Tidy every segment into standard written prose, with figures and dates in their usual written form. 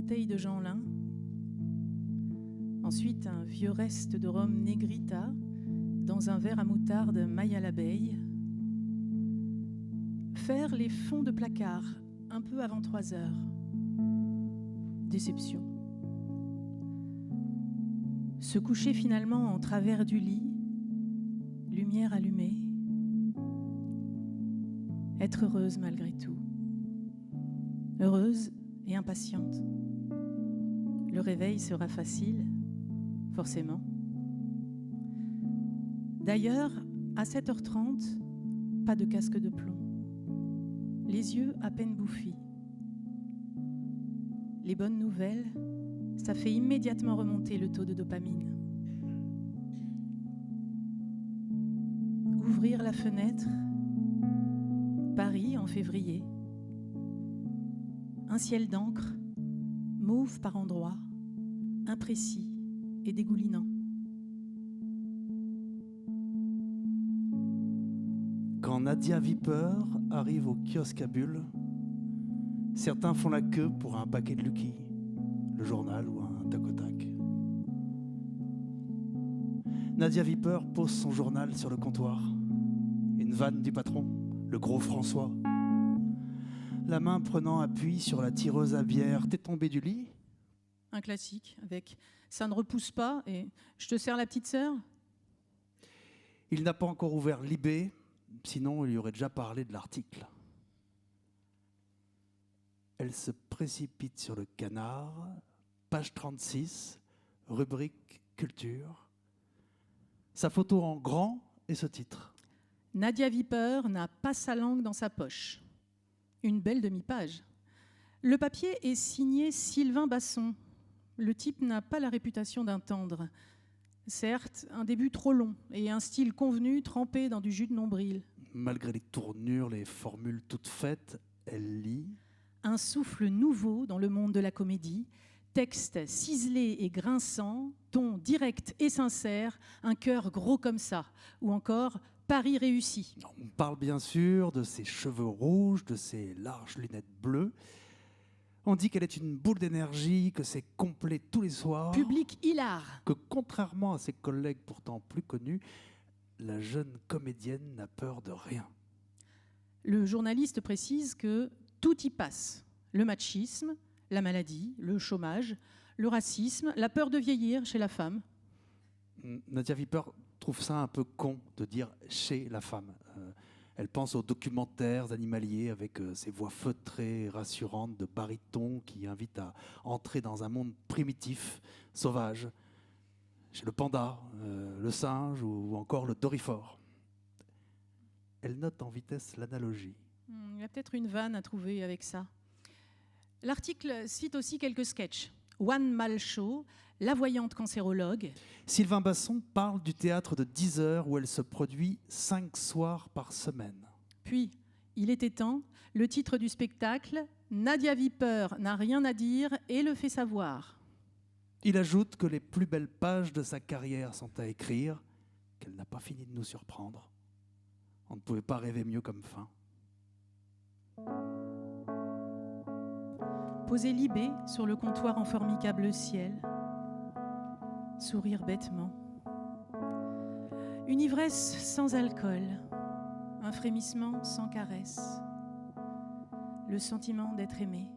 bouteille de Jeanlin. Ensuite, un vieux reste de rhum Negrita dans un verre à moutarde maille à l'abeille. Faire les fonds de placard un peu avant 3 heures. Déception. Se coucher finalement en travers du lit, lumière allumée. Être heureuse malgré tout. Heureuse et impatiente. Le réveil sera facile, forcément. D'ailleurs, à 7h30, pas de casque de plomb. Les yeux à peine bouffis. Les bonnes nouvelles, ça fait immédiatement remonter le taux de dopamine. Ouvrir la fenêtre, Paris en février. Un ciel d'encre, mauve par endroits, imprécis et dégoulinant. Quand Nadia Viper arrive au kiosque à bulles, certains font la queue pour un paquet de Lucky, le journal ou un tac au tac. Nadia Viper pose son journal sur le comptoir. Une vanne du patron, le gros François. La main prenant appui sur la tireuse à bière. T'es tombé du lit ? Un classique avec « ça ne repousse pas » et « je te sers la petite sœur ». Il n'a pas encore ouvert Libé, sinon il y aurait déjà parlé de l'article. Elle se précipite sur le canard, page 36, rubrique culture. Sa photo en grand et ce titre. Nadia Viper n'a pas sa langue dans sa poche. Une belle demi-page. Le papier est signé Sylvain Basson. Le type n'a pas la réputation d'un tendre. Certes, un début trop long et un style convenu trempé dans du jus de nombril. Malgré les tournures, les formules toutes faites, elle lit. Un souffle nouveau dans le monde de la comédie, texte ciselé et grinçant, ton direct et sincère, un cœur gros comme ça, ou encore Paris réussi. On parle bien sûr de ses cheveux rouges, de ses larges lunettes bleues. On dit qu'elle est une boule d'énergie, que c'est complet tous les soirs. Public hilar. Que contrairement à ses collègues pourtant plus connus, la jeune comédienne n'a peur de rien. Le journaliste précise que tout y passe. Le machisme, la maladie, le chômage, le racisme, la peur de vieillir chez la femme. Nadia Viper trouve ça un peu con de dire « chez la femme ». Elle pense aux documentaires animaliers avec ces voix feutrées, rassurantes de baryton qui invitent à entrer dans un monde primitif, sauvage, chez le panda, le singe ou encore le dorifort. Elle note en vitesse l'analogie. Il y a peut-être une vanne à trouver avec ça. L'article cite aussi quelques sketchs. One Man Show, La voyante cancérologue. Sylvain Basson parle du théâtre de 10 heures où elle se produit 5 soirs par semaine. Puis, il était temps, le titre du spectacle, Nadia Viper n'a rien à dire et le fait savoir. Il ajoute que les plus belles pages de sa carrière sont à écrire, qu'elle n'a pas fini de nous surprendre. On ne pouvait pas rêver mieux comme fin. Poser Libé sur le comptoir en formicable ciel. Sourire bêtement. Une ivresse sans alcool. Un frémissement sans caresse. Le sentiment d'être aimé.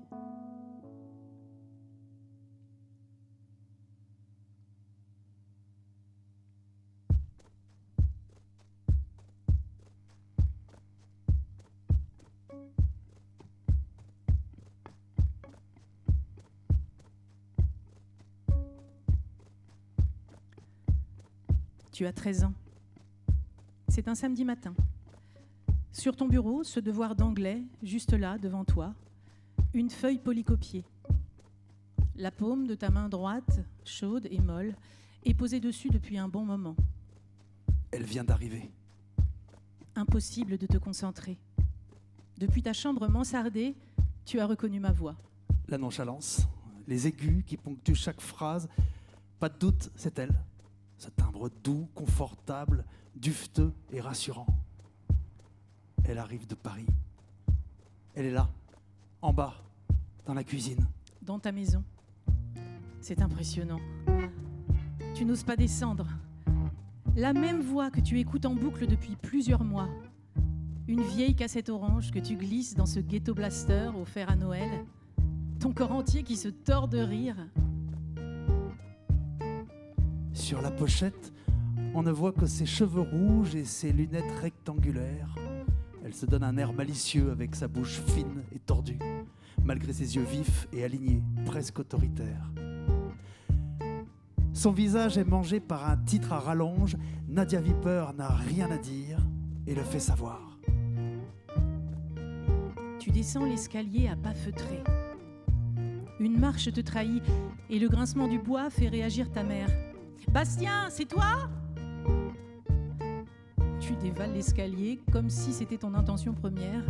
Tu as 13 ans. C'est un samedi matin. Sur ton bureau, ce devoir d'anglais, juste là, devant toi, une feuille polycopiée. La paume de ta main droite, chaude et molle, est posée dessus depuis un bon moment. Elle vient d'arriver. Impossible de te concentrer. Depuis ta chambre mansardée, tu as reconnu ma voix. La nonchalance, les aigus qui ponctuent chaque phrase, pas de doute, c'est elle. Ce timbre doux, confortable, dufteux et rassurant. Elle arrive de Paris. Elle est là, en bas, dans la cuisine. Dans ta maison. C'est impressionnant. Tu n'oses pas descendre. La même voix que tu écoutes en boucle depuis plusieurs mois. Une vieille cassette orange que tu glisses dans ce ghetto blaster offert à Noël. Ton corps entier qui se tord de rire. Sur la pochette, on ne voit que ses cheveux rouges et ses lunettes rectangulaires. Elle se donne un air malicieux avec sa bouche fine et tordue, malgré ses yeux vifs et alignés, presque autoritaires. Son visage est mangé par un titre à rallonge. Nadia Viper n'a rien à dire et le fait savoir. Tu descends l'escalier à pas feutrés. Une marche te trahit et le grincement du bois fait réagir ta mère. « Bastien, c'est toi ?» Tu dévales l'escalier comme si c'était ton intention première.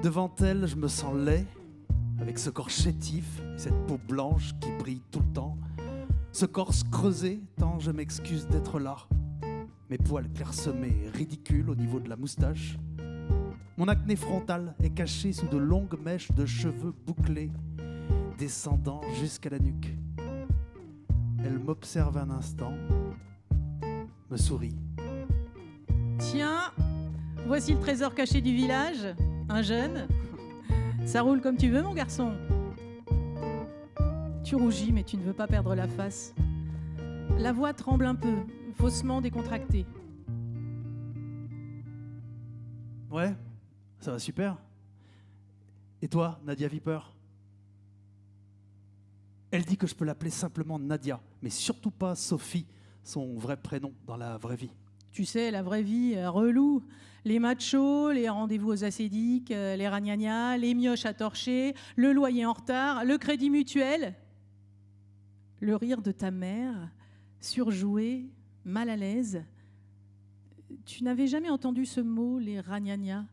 Devant elle, je me sens laid, avec ce corps chétif, cette peau blanche qui brille tout le temps, ce corps creusé tant je m'excuse d'être là, mes poils clairsemés, ridicules au niveau de la moustache. Mon acné frontal est caché sous de longues mèches de cheveux bouclés, descendant jusqu'à la nuque. Elle m'observe un instant, me sourit. Tiens, voici le trésor caché du village, un jeune. Ça roule comme tu veux, mon garçon. Tu rougis, mais tu ne veux pas perdre la face. La voix tremble un peu, faussement décontractée. Ouais, ça va super. Et toi, Nadia Viper ? Elle dit que je peux l'appeler simplement Nadia, mais surtout pas Sophie, son vrai prénom dans la vraie vie. Tu sais, la vraie vie, relou. Les machos, les rendez-vous aux acédiques, les ragnagnas, les mioches à torcher, le loyer en retard, le crédit mutuel. Le rire de ta mère, surjoué, mal à l'aise. Tu n'avais jamais entendu ce mot, les ragnagnas.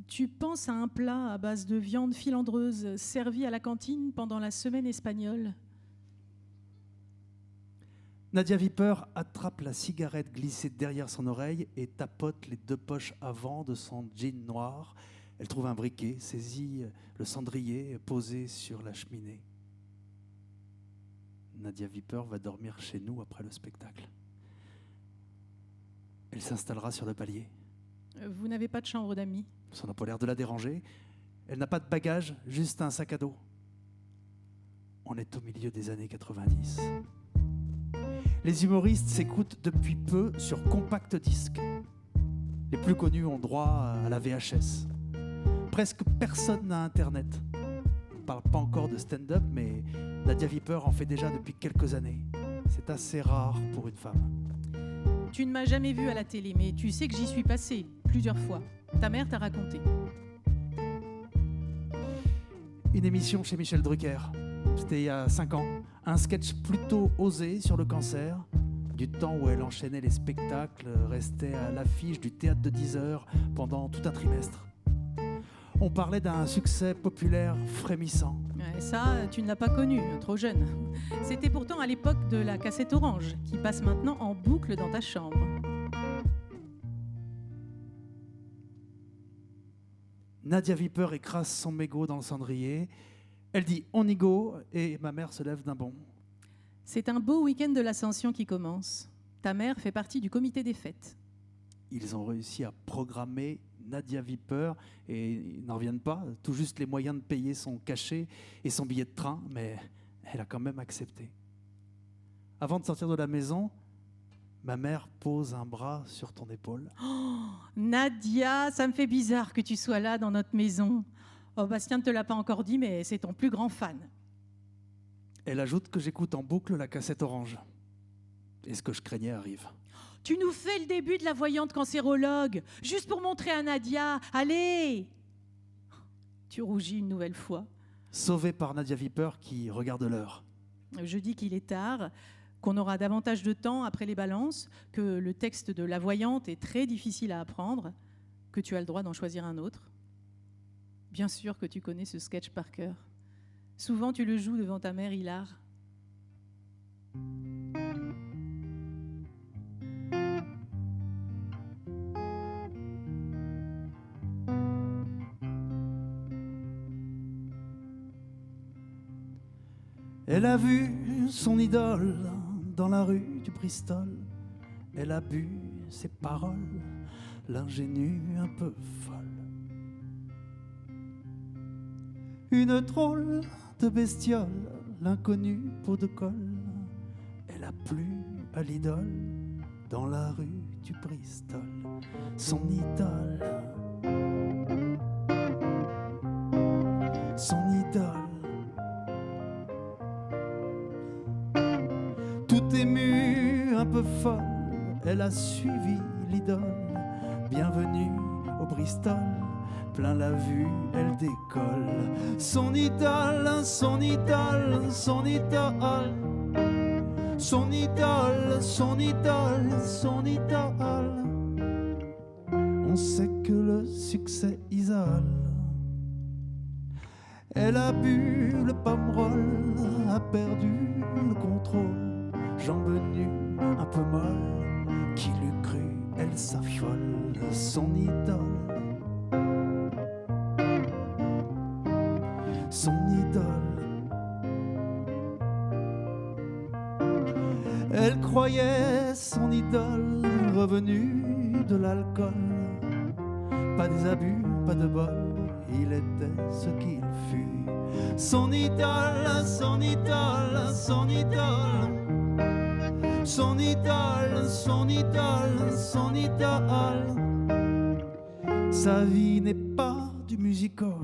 Tu penses à un plat à base de viande filandreuse servi à la cantine pendant la semaine espagnole. Nadia Viper attrape la cigarette glissée derrière son oreille et tapote les deux poches avant de son jean noir. Elle trouve un briquet, saisit le cendrier posé sur la cheminée. Nadia Viper va dormir chez nous après le spectacle. Elle s'installera sur le palier. Vous n'avez pas de chambre d'amis? Ça n'a pas l'air de la déranger. Elle n'a pas de bagages, juste un sac à dos. On est au milieu des années 90. Les humoristes s'écoutent depuis peu sur compact disque. Les plus connus ont droit à la VHS. Presque personne n'a Internet. On ne parle pas encore de stand-up, mais Nadia Viper en fait déjà depuis quelques années. C'est assez rare pour une femme. Tu ne m'as jamais vue à la télé, mais tu sais que j'y suis passée plusieurs fois. Ta mère t'a raconté. Une émission chez Michel Drucker. C'était il y a 5 ans. Un sketch plutôt osé sur le cancer. Du temps où elle enchaînait les spectacles, restait à l'affiche du théâtre de 10 heures pendant tout un trimestre. On parlait d'un succès populaire frémissant. Ouais, ça, tu ne l'as pas connu, trop jeune. C'était pourtant à l'époque de la cassette orange, qui passe maintenant en boucle dans ta chambre. Nadia Viper écrase son mégot dans le cendrier. Elle dit « on y go » et ma mère se lève d'un bond. C'est un beau week-end de l'Ascension qui commence. Ta mère fait partie du comité des fêtes. Ils ont réussi à programmer Nadia Viper et ils n'en reviennent pas. Tout juste les moyens de payer son cachet et son billet de train, mais elle a quand même accepté. Avant de sortir de la maison, ma mère pose un bras sur ton épaule. Oh, Nadia, ça me fait bizarre que tu sois là dans notre maison. Oh, Bastien ne te l'a pas encore dit, mais c'est ton plus grand fan. Elle ajoute que j'écoute en boucle la cassette orange. Et ce que je craignais arrive. Tu nous fais le début de la voyante cancérologue, juste pour montrer à Nadia. Allez! Tu rougis une nouvelle fois. Sauvé par Nadia Viper qui regarde l'heure. Je dis qu'il est tard, qu'on aura davantage de temps après les balances, que le texte de la voyante est très difficile à apprendre, que tu as le droit d'en choisir un autre. Bien sûr que tu connais ce sketch par cœur. Souvent, tu le joues devant ta mère Hilar. Elle a vu son idole dans la rue du Bristol. Elle a bu ses paroles, l'ingénue un peu folle. Une drôle de bestiole, l'inconnue peau de colle. Elle a plu à l'idole dans la rue du Bristol. Son idole, son idole. Tout émue, un peu folle, elle a suivi l'idole. Bienvenue au Bristol, plein la vue, elle décolle. Son idole, son idole, son idole. Son idole, son idole, son idole. On sait que le succès isole. Elle a bu le pomerol, a perdu le contrôle. Jambe nue, un peu molle, qui l'eût cru, elle s'affole. Son idole, son idole. Elle croyait son idole revenue de l'alcool. Pas des abus, pas de bol, il était ce qu'il fut. Son idole, son idole, son idole. Son idole, son idole, son idole. Sa vie n'est pas du musical.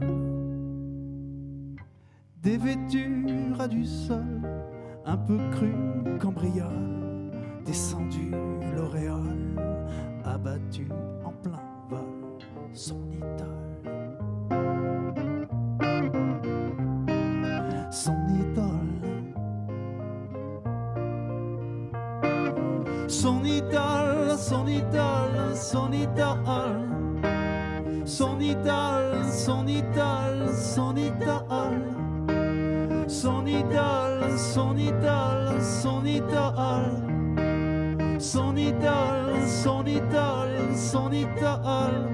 Dévêtue à du sol, un peu cru cambriole, descendu l'auréole, abattu en plein vol, son idole. Son idole. Son idole, son idole, son idole. Son idole, son idole, son idole. Son idole, son idole, son idole. Son idole, son idole, son idole.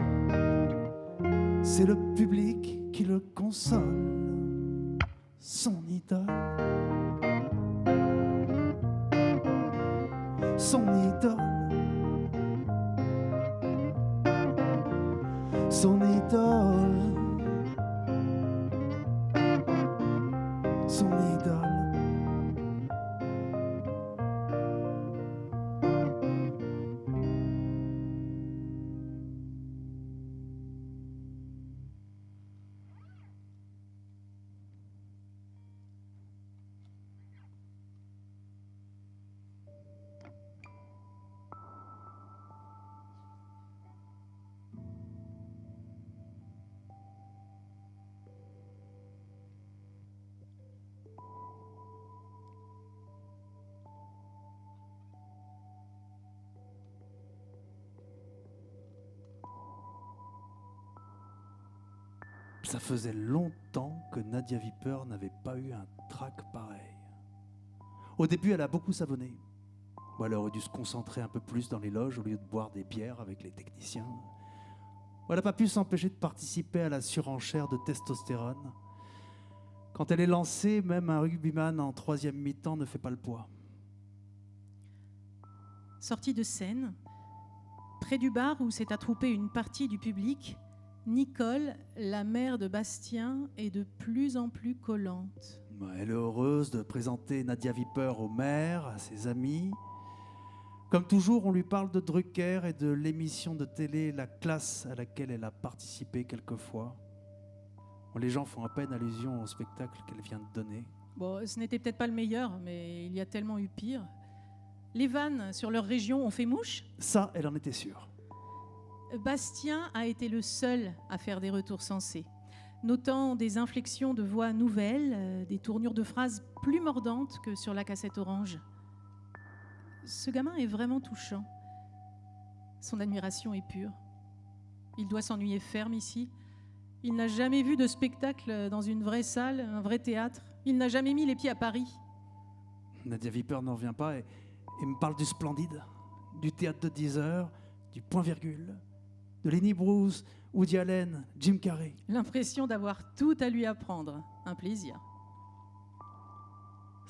C'est le public qui le console. Son idole. Son idole. Son idole. Son idole. Ça faisait longtemps que Nadia Viper n'avait pas eu un trac pareil. Au début, elle a beaucoup savonné. Bon, elle aurait dû se concentrer un peu plus dans les loges au lieu de boire des bières avec les techniciens. Elle n'a pas pu s'empêcher de participer à la surenchère de testostérone. Quand elle est lancée, même un rugbyman en troisième mi-temps ne fait pas le poids. Sortie de scène, près du bar où s'est attroupée une partie du public, Nicole, la mère de Bastien, est de plus en plus collante. Elle est heureuse de présenter Nadia Viper au maire, à ses amis. Comme toujours, on lui parle de Drucker et de l'émission de télé La Classe à laquelle elle a participé quelquefois. Les gens font à peine allusion au spectacle qu'elle vient de donner. Bon, ce n'était peut-être pas le meilleur, mais il y a tellement eu pire. Les vannes sur leur région ont fait mouche. Ça, elle en était sûre. Bastien a été le seul à faire des retours sensés, notant des inflexions de voix nouvelles, des tournures de phrases plus mordantes que sur la cassette orange. Ce gamin est vraiment touchant. Son admiration est pure. Il doit s'ennuyer ferme ici. Il n'a jamais vu de spectacle dans une vraie salle, un vrai théâtre. Il n'a jamais mis les pieds à Paris. Nadia Viper n'en revient pas et me parle du Splendide, du théâtre de 10 heures, du point-virgule, de Lenny Bruce, Woody Allen, Jim Carrey. L'impression d'avoir tout à lui apprendre. Un plaisir.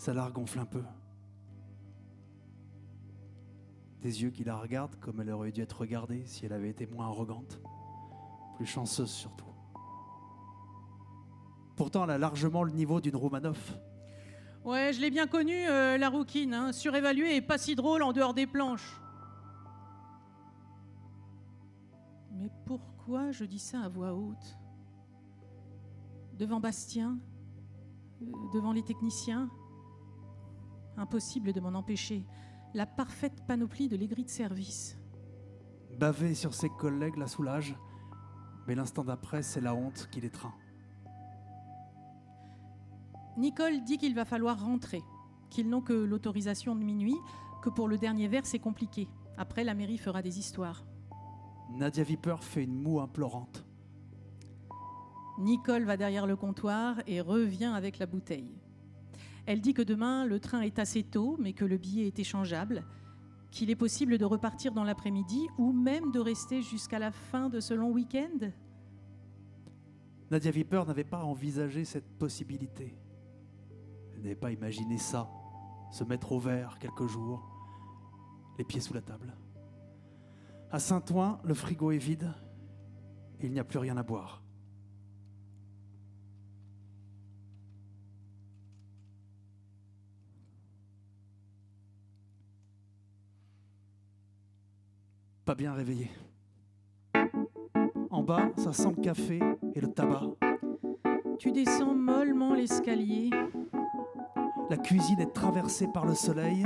Sa largue gonfle un peu. Des yeux qui la regardent comme elle aurait dû être regardée si elle avait été moins arrogante, plus chanceuse surtout. Pourtant, elle a largement le niveau d'une Roumanoff. Ouais, je l'ai bien connue, la rouquine, hein, surévaluée et pas si drôle en dehors des planches. Mais pourquoi je dis ça à voix haute? Devant Bastien, devant les techniciens, impossible de m'en empêcher. La parfaite panoplie de l'aigri de service. Baver sur ses collègues la soulage, mais l'instant d'après, c'est la honte qui l'étreint. Nicole dit qu'il va falloir rentrer, qu'ils n'ont que l'autorisation de minuit, que pour le dernier verre, c'est compliqué. Après, la mairie fera des histoires. Nadia Viper fait une moue implorante. Nicole va derrière le comptoir et revient avec la bouteille. Elle dit que demain, le train est assez tôt, mais que le billet est échangeable, qu'il est possible de repartir dans l'après-midi ou même de rester jusqu'à la fin de ce long week-end. Nadia Viper n'avait pas envisagé cette possibilité. Elle n'avait pas imaginé ça, se mettre au vert quelques jours, les pieds sous la table. À Saint-Ouen, le frigo est vide et il n'y a plus rien à boire. Pas bien réveillé. En bas, ça sent le café et le tabac. Tu descends mollement l'escalier. La cuisine est traversée par le soleil.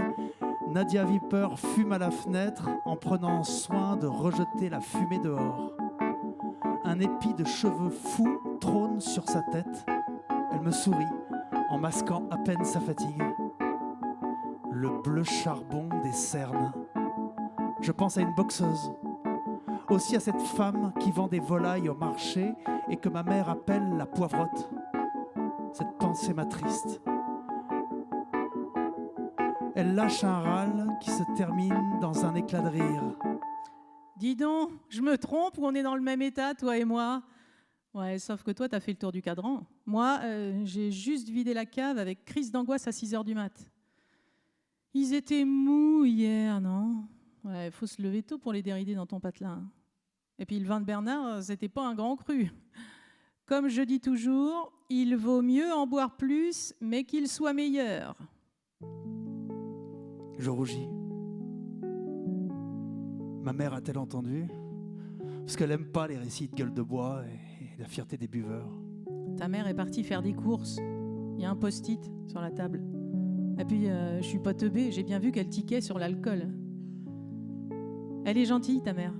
Nadia Viper fume à la fenêtre en prenant soin de rejeter la fumée dehors. Un épi de cheveux fous trône sur sa tête. Elle me sourit en masquant à peine sa fatigue. Le bleu charbon des cernes. Je pense à une boxeuse. Aussi à cette femme qui vend des volailles au marché et que ma mère appelle la poivrotte. Cette pensée m'attriste. Elle lâche un râle qui se termine dans un éclat de rire. Dis donc, je me trompe ou on est dans le même état, toi et moi? Ouais, sauf que toi, t'as fait le tour du cadran. Moi, j'ai juste vidé la cave avec crise d'angoisse à 6h du mat. Ils étaient mous hier, non? Ouais, faut se lever tôt pour les dérider dans ton patelin. Et puis le vin de Bernard, c'était pas un grand cru. Comme je dis toujours, il vaut mieux en boire plus, mais qu'il soit meilleur. Je rougis. Ma mère a-t-elle entendu? Parce qu'elle n'aime pas les récits de gueule de bois et la fierté des buveurs. Ta mère est partie faire des courses. Il y a un post-it sur la table. Et puis, je suis pas teubée, j'ai bien vu qu'elle tiquait sur l'alcool. Elle est gentille, ta mère.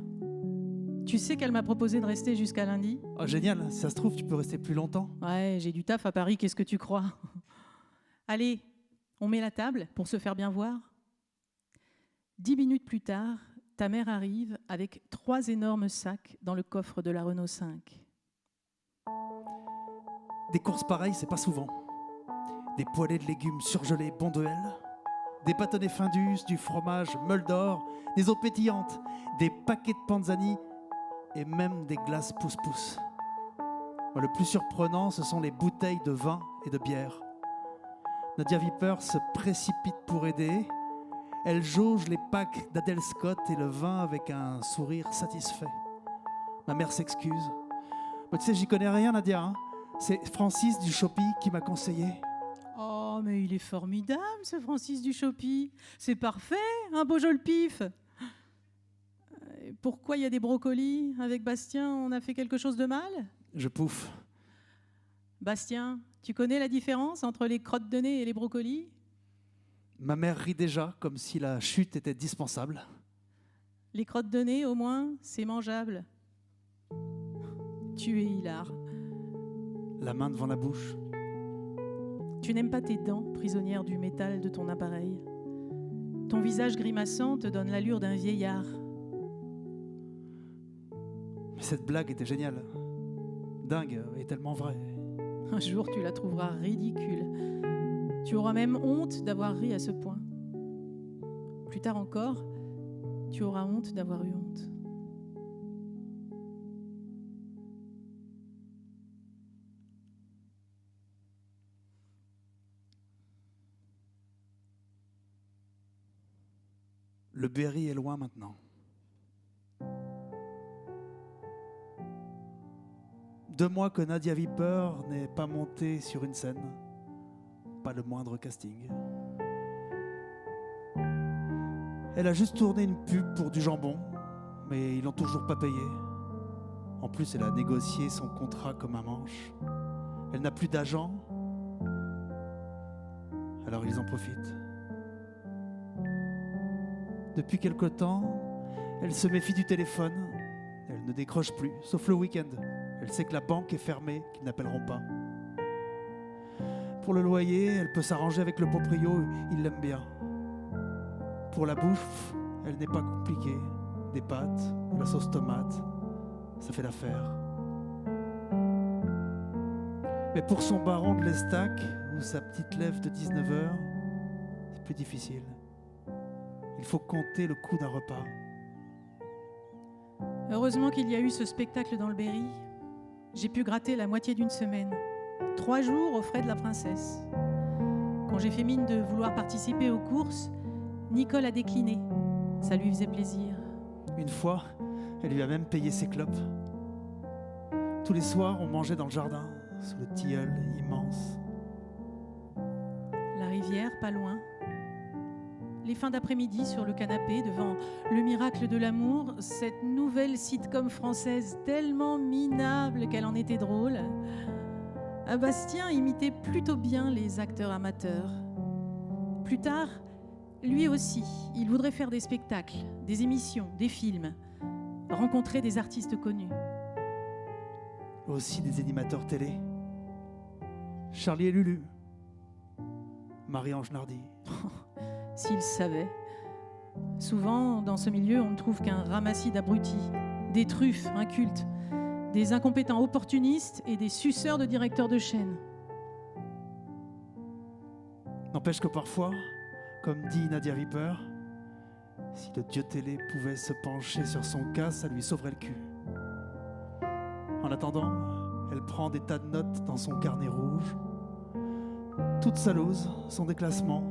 Tu sais qu'elle m'a proposé de rester jusqu'à lundi? Oh, génial, si ça se trouve, tu peux rester plus longtemps. Ouais, j'ai du taf à Paris, qu'est-ce que tu crois? Allez, on met la table pour se faire bien voir. 10 minutes plus tard, ta mère arrive avec 3 énormes sacs dans le coffre de la Renault 5. Des courses pareilles, c'est pas souvent. Des poêlées de légumes surgelés bons de L, des bâtonnets Findus, du fromage meule d'or, des eaux pétillantes, des paquets de panzani et même des glaces pousse-pousse. Le plus surprenant, ce sont les bouteilles de vin et de bière. Nadia Viper se précipite pour aider. Elle jauge les packs d'Adèle Scott et le vin avec un sourire satisfait. Ma mère s'excuse. Tu sais, j'y connais rien, Nadia. Hein. C'est Francis du Chopi qui m'a conseillé. Oh, mais il est formidable, ce Francis du Chopi. C'est parfait, un beau joli pif. Pourquoi il y a des brocolis? Avec Bastien, on a fait quelque chose de mal? Je pouffe. Bastien, tu connais la différence entre les crottes de nez et les brocolis? Ma mère rit déjà, comme si la chute était dispensable. Les crottes de nez, au moins, c'est mangeable. Tu es hilar. La main devant la bouche. Tu n'aimes pas tes dents, prisonnières du métal de ton appareil. Ton visage grimaçant te donne l'allure d'un vieillard. Mais cette blague était géniale. Dingue et tellement vraie. Un jour, tu la trouveras ridicule. Tu auras même honte d'avoir ri à ce point. Plus tard encore, tu auras honte d'avoir eu honte. Le Berry est loin maintenant. 2 mois que Nadia Viper n'est pas montée sur une scène. Pas le moindre casting. Elle a juste tourné une pub pour du jambon, mais ils l'ont toujours pas payé. En plus, elle a négocié son contrat comme un manche. Elle n'a plus d'agent, alors ils en profitent. Depuis quelque temps, elle se méfie du téléphone. Elle ne décroche plus, sauf le week-end. Elle sait que la banque est fermée, qu'ils n'appelleront pas. Pour le loyer, elle peut s'arranger avec le proprio, il l'aime bien. Pour la bouffe, elle n'est pas compliquée. Des pâtes, de la sauce tomate, ça fait l'affaire. Mais pour son baron de l'Estac ou sa petite lèvre de 19h, c'est plus difficile. Il faut compter le coût d'un repas. Heureusement qu'il y a eu ce spectacle dans le Berry. J'ai pu gratter la moitié d'une semaine. 3 jours aux frais de la princesse. Quand j'ai fait mine de vouloir participer aux courses, Nicole a décliné. Ça lui faisait plaisir. Une fois, elle lui a même payé ses clopes. Tous les soirs, on mangeait dans le jardin, sous le tilleul immense. La rivière, pas loin. Les fins d'après-midi sur le canapé, devant Le Miracle de l'amour, cette nouvelle sitcom française tellement minable qu'elle en était drôle. Bastien imitait plutôt bien les acteurs amateurs. Plus tard, lui aussi, il voudrait faire des spectacles, des émissions, des films, rencontrer des artistes connus. Aussi des animateurs télé. Charlie et Lulu. Marie-Ange Nardi. S'il savait. Souvent, dans ce milieu, on ne trouve qu'un ramassis d'abrutis, des truffes incultes, des incompétents opportunistes et des suceurs de directeurs de chaîne. N'empêche que parfois, comme dit Nadia Viper, si le dieu télé pouvait se pencher sur son cas, ça lui sauverait le cul. En attendant, elle prend des tas de notes dans son carnet rouge. Toute sa loose, son déclassement.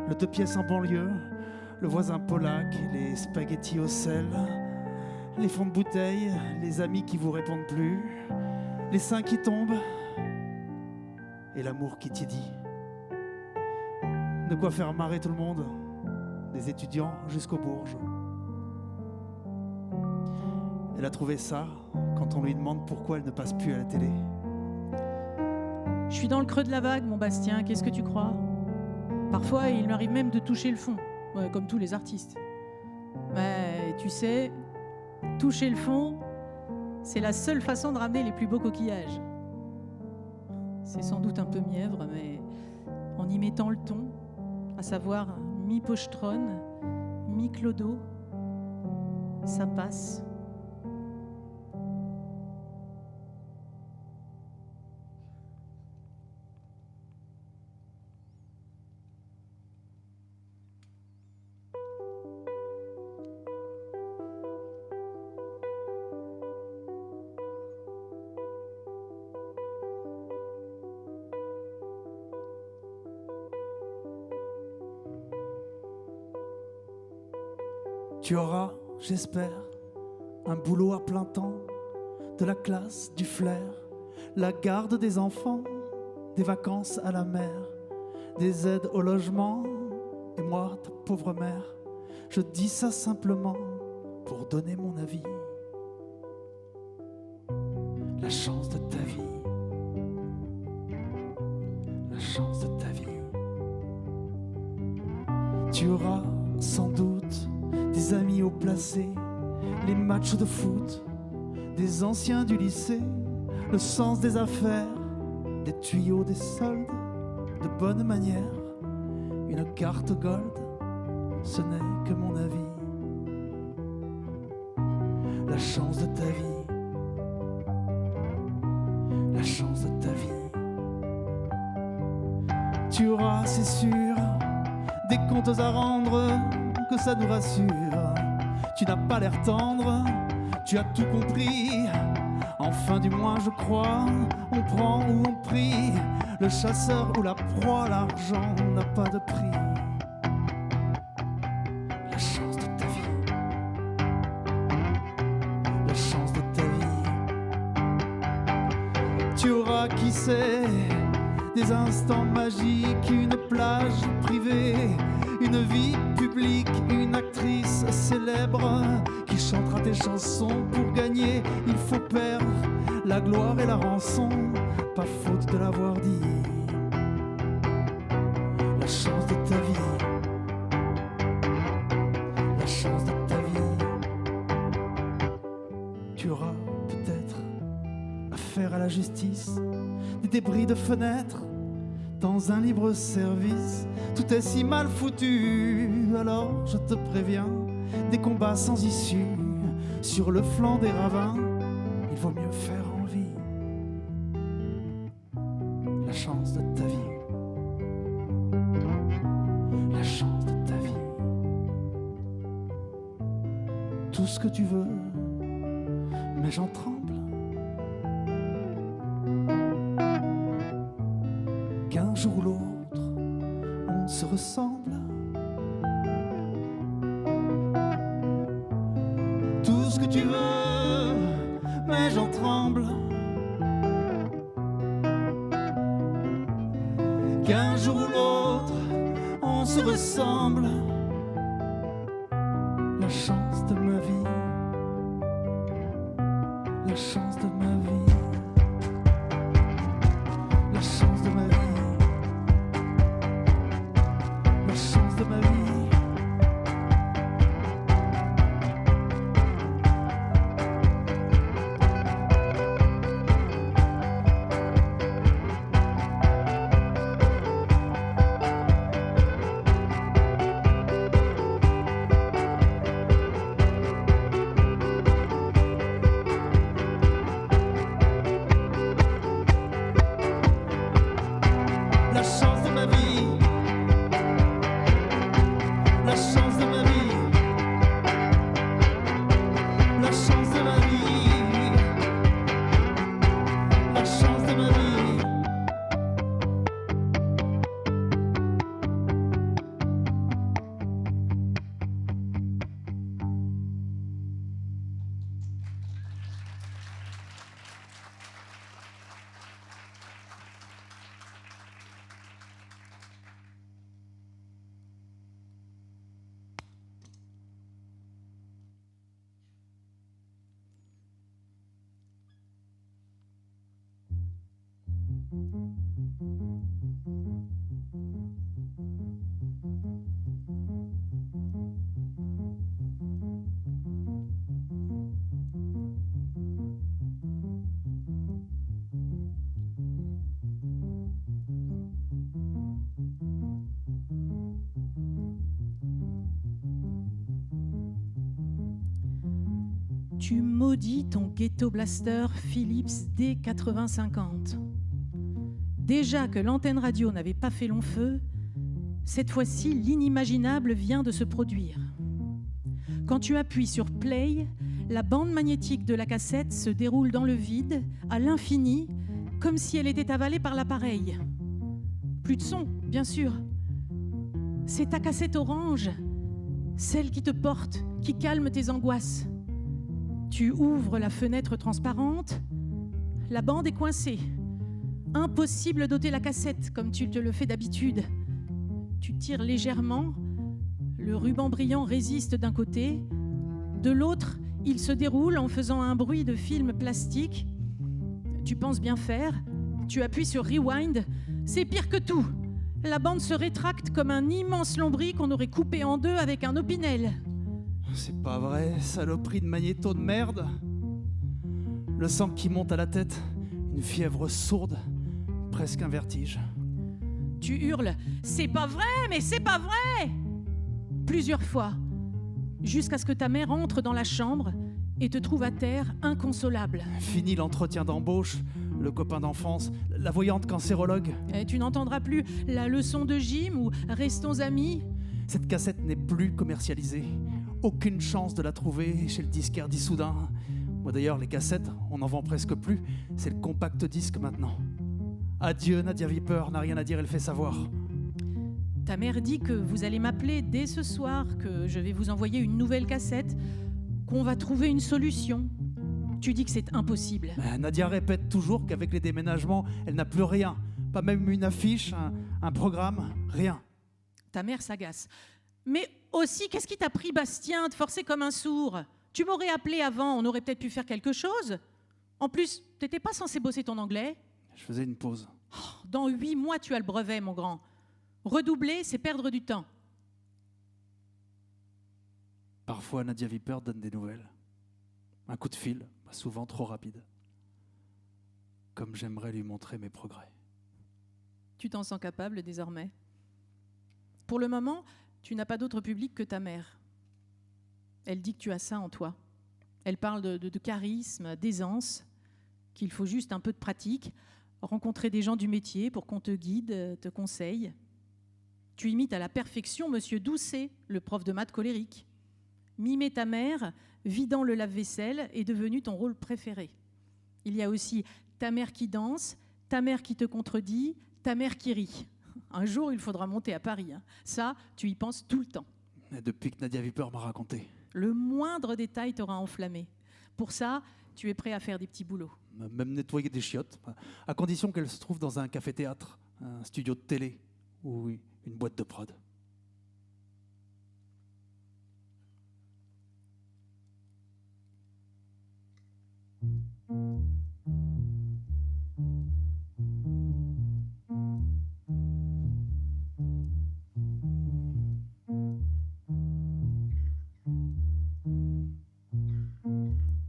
Le 2 pièces en banlieue, le voisin polac, les spaghettis au sel, les fonds de bouteille, les amis qui vous répondent plus, les seins qui tombent et l'amour qui tiédit. De quoi faire marrer tout le monde, des étudiants jusqu'aux bourges. Elle a trouvé ça quand on lui demande pourquoi elle ne passe plus à la télé. Je suis dans le creux de la vague, mon Bastien, qu'est-ce que tu crois ? Parfois, il m'arrive même de toucher le fond, comme tous les artistes. Mais tu sais, toucher le fond, c'est la seule façon de ramener les plus beaux coquillages. C'est sans doute un peu mièvre, mais en y mettant le ton, à savoir mi-pochetronne, mi-clodo, ça passe. Tu auras, j'espère, un boulot à plein temps, de la classe, du flair, la garde des enfants, des vacances à la mer, des aides au logement, et moi, ta pauvre mère, je dis ça simplement pour donner mon avis. La chance de ta vie, la chance de ta vie. Tu auras sans doute des amis haut placés, les matchs de foot, des anciens du lycée, le sens des affaires, des tuyaux, des soldes, de bonnes manières, une carte gold, ce n'est que mon avis. La chance de ta vie, la chance de ta vie. Tu auras, c'est sûr, des comptes à rendre, que ça nous rassure. Tu n'as pas l'air tendre, tu as tout compris. Enfin du moins je crois, on prend ou on prie. Le chasseur ou la proie, l'argent n'a pas de prix. Tu auras, qui sait, des instants magiques, une plage privée, une vie publique, une actrice célèbre qui chantera tes chansons pour gagner. Il faut perdre la gloire et la rançon, pas faute de l'avoir dit. La chance de ta vie, la chance de ta vie. Tu auras peut-être affaire à la justice, des débris de fenêtres dans un libre service. Tout est si mal foutu, alors je te préviens, des combats sans issue sur le flanc des ravins, il vaut mieux faire envie. La chance de ta vie, la chance de ta vie. Tout ce que tu veux, mais j'en tremble. Qu'un jour ou l'autre, on se ressemble. Tout ce que tu veux, mais j'en tremble. Qu'un jour ou l'autre, on se ressemble. La chance de ma vie, la chance de ma vie, la chance de ma vie. De ma vie. La chance de ma vie. La chance de ma vie, la chance de ma vie, la chance de ma vie. Tu maudis ton ghetto blaster Philips D8050. Déjà que l'antenne radio n'avait pas fait long feu, cette fois-ci, l'inimaginable vient de se produire. Quand tu appuies sur Play, la bande magnétique de la cassette se déroule dans le vide, à l'infini, comme si elle était avalée par l'appareil. Plus de son, bien sûr. C'est ta cassette orange, celle qui te porte, qui calme tes angoisses. Tu ouvres la fenêtre transparente, la bande est coincée. Impossible d'ôter la cassette comme tu te le fais d'habitude. Tu tires légèrement, le ruban brillant résiste d'un côté, de l'autre, il se déroule en faisant un bruit de film plastique. Tu penses bien faire, tu appuies sur Rewind, c'est pire que tout. La bande se rétracte comme un immense lombric qu'on aurait coupé en deux avec un opinel. C'est pas vrai, saloperie de magnéto de merde. Le sang qui monte à la tête, une fièvre sourde, presque un vertige. Tu hurles « C'est pas vrai, mais c'est pas vrai !» plusieurs fois, jusqu'à ce que ta mère entre dans la chambre et te trouve à terre, inconsolable. Fini l'entretien d'embauche, le copain d'enfance, la voyante cancérologue. Et tu n'entendras plus la leçon de gym ou « Restons amis ». Cette cassette n'est plus commercialisée. Aucune chance de la trouver chez le disquaire d'Issoudun. Moi d'ailleurs, les cassettes, on n'en vend presque plus. C'est le compact disque maintenant. Adieu, Nadia Viper, n'a rien à dire, elle fait savoir. Ta mère dit que vous allez m'appeler dès ce soir, que je vais vous envoyer une nouvelle cassette, qu'on va trouver une solution. Tu dis que c'est impossible. Nadia répète toujours qu'avec les déménagements, elle n'a plus rien. Pas même une affiche, un programme, rien. Ta mère s'agace. Mais aussi, qu'est-ce qui t'a pris, Bastien, de forcer comme un sourd? Tu m'aurais appelé avant, on aurait peut-être pu faire quelque chose. En plus, t'étais pas censé bosser ton anglais? Je faisais une pause. Dans 8 mois, tu as le brevet, mon grand. Redoubler, c'est perdre du temps. Parfois, Nadia Viper donne des nouvelles. Un coup de fil, souvent trop rapide. Comme j'aimerais lui montrer mes progrès. Tu t'en sens capable désormais? Pour le moment, tu n'as pas d'autre public que ta mère. Elle dit que tu as ça en toi. Elle parle de charisme, d'aisance, qu'il faut juste un peu de pratique, rencontrer des gens du métier pour qu'on te guide, te conseille. Tu imites à la perfection Monsieur Doucet, le prof de maths colérique. Mimer ta mère, vidant le lave-vaisselle, est devenu ton rôle préféré. Il y a aussi ta mère qui danse, ta mère qui te contredit, ta mère qui rit. Un jour, il faudra monter à Paris. Ça, tu y penses tout le temps. Et depuis que Nadia Viper m'a raconté. Le moindre détail t'aura enflammé. Pour ça, tu es prêt à faire des petits boulots. Même nettoyer des chiottes, à condition qu'elle se trouve dans un café-théâtre, un studio de télé ou une boîte de prod.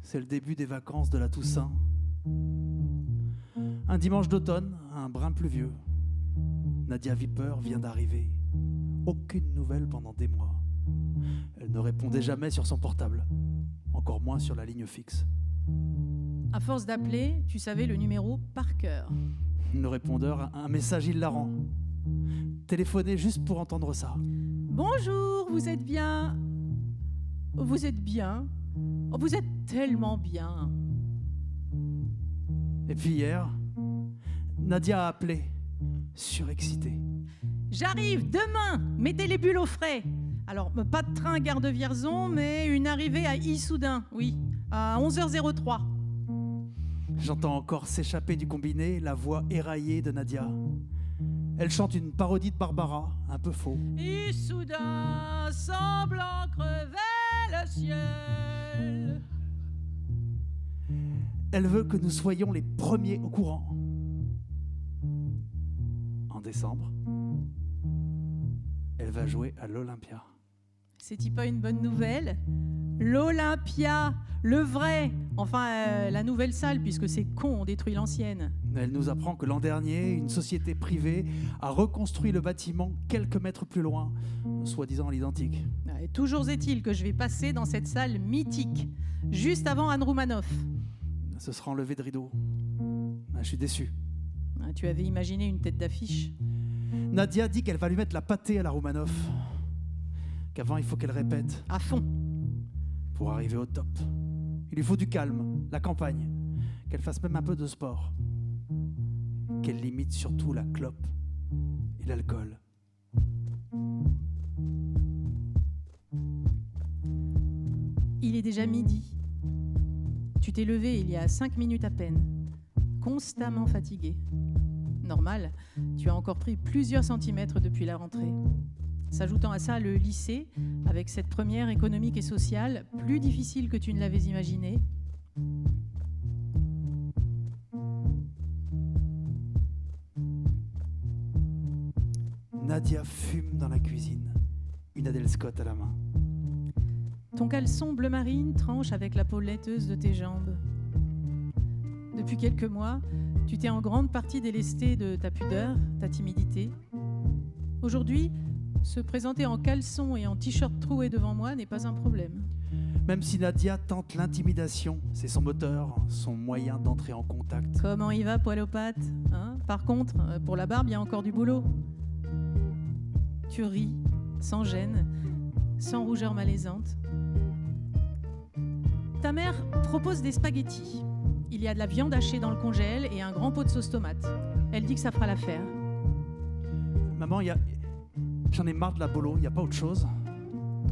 C'est le début des vacances de la Toussaint. Un dimanche d'automne, un brin pluvieux. Nadia Viper vient d'arriver. Aucune nouvelle pendant des mois. Elle ne répondait jamais sur son portable, encore moins sur la ligne fixe. À force d'appeler, tu savais le numéro par cœur. Le répondeur, un message hilarant. Téléphoner juste pour entendre ça. Bonjour, vous êtes bien? Vous êtes bien? Vous êtes tellement bien. Et puis hier, Nadia a appelé, surexcitée. J'arrive demain, mettez les bulles au frais. Alors, pas de train à Gare de Vierzon, mais une arrivée à Issoudun, oui, à 11h03. J'entends encore s'échapper du combiné la voix éraillée de Nadia. Elle chante une parodie de Barbara, un peu faux. Issoudun, semblant crever le ciel. Elle veut que nous soyons les premiers au courant. En décembre, elle va jouer à l'Olympia. C'est-il pas une bonne nouvelle? L'Olympia, le vrai. Enfin, la nouvelle salle, puisque ces cons ont détruit l'ancienne. Elle nous apprend que l'an dernier, une société privée a reconstruit le bâtiment quelques mètres plus loin, soi-disant à l'identique. Et toujours est-il que je vais passer dans cette salle mythique, juste avant Anne Roumanoff. Ce sera enlevé de rideau. Je suis déçu. Tu avais imaginé une tête d'affiche. Nadia dit qu'elle va lui mettre la pâtée à la Roumanoff. Qu'avant, il faut qu'elle répète. À fond. Pour arriver au top. Il lui faut du calme, la campagne. Qu'elle fasse même un peu de sport. Qu'elle limite surtout la clope et l'alcool. Il est déjà midi. Tu t'es levé il y a 5 minutes à peine. Constamment fatigué. Normal, tu as encore pris plusieurs centimètres depuis la rentrée. S'ajoutant à ça le lycée, avec cette première économique et sociale, plus difficile que tu ne l'avais imaginé. Nadia fume dans la cuisine, une Adèle Scott à la main. Ton caleçon bleu marine tranche avec la peau laiteuse de tes jambes. Depuis quelques mois, tu t'es en grande partie délesté de ta pudeur, ta timidité. Aujourd'hui, se présenter en caleçon et en t-shirt troué devant moi n'est pas un problème. Même si Nadia tente l'intimidation, c'est son moteur, son moyen d'entrer en contact. Comment il va, poil aux pattes, hein? Par contre, pour la barbe, il y a encore du boulot. Tu ris, sans gêne, sans rougeur malaisante. Ta mère propose des spaghettis. Il y a de la viande hachée dans le congèle et un grand pot de sauce tomate. Elle dit que ça fera l'affaire. Maman, j'en ai marre de la bolo, il n'y a pas autre chose?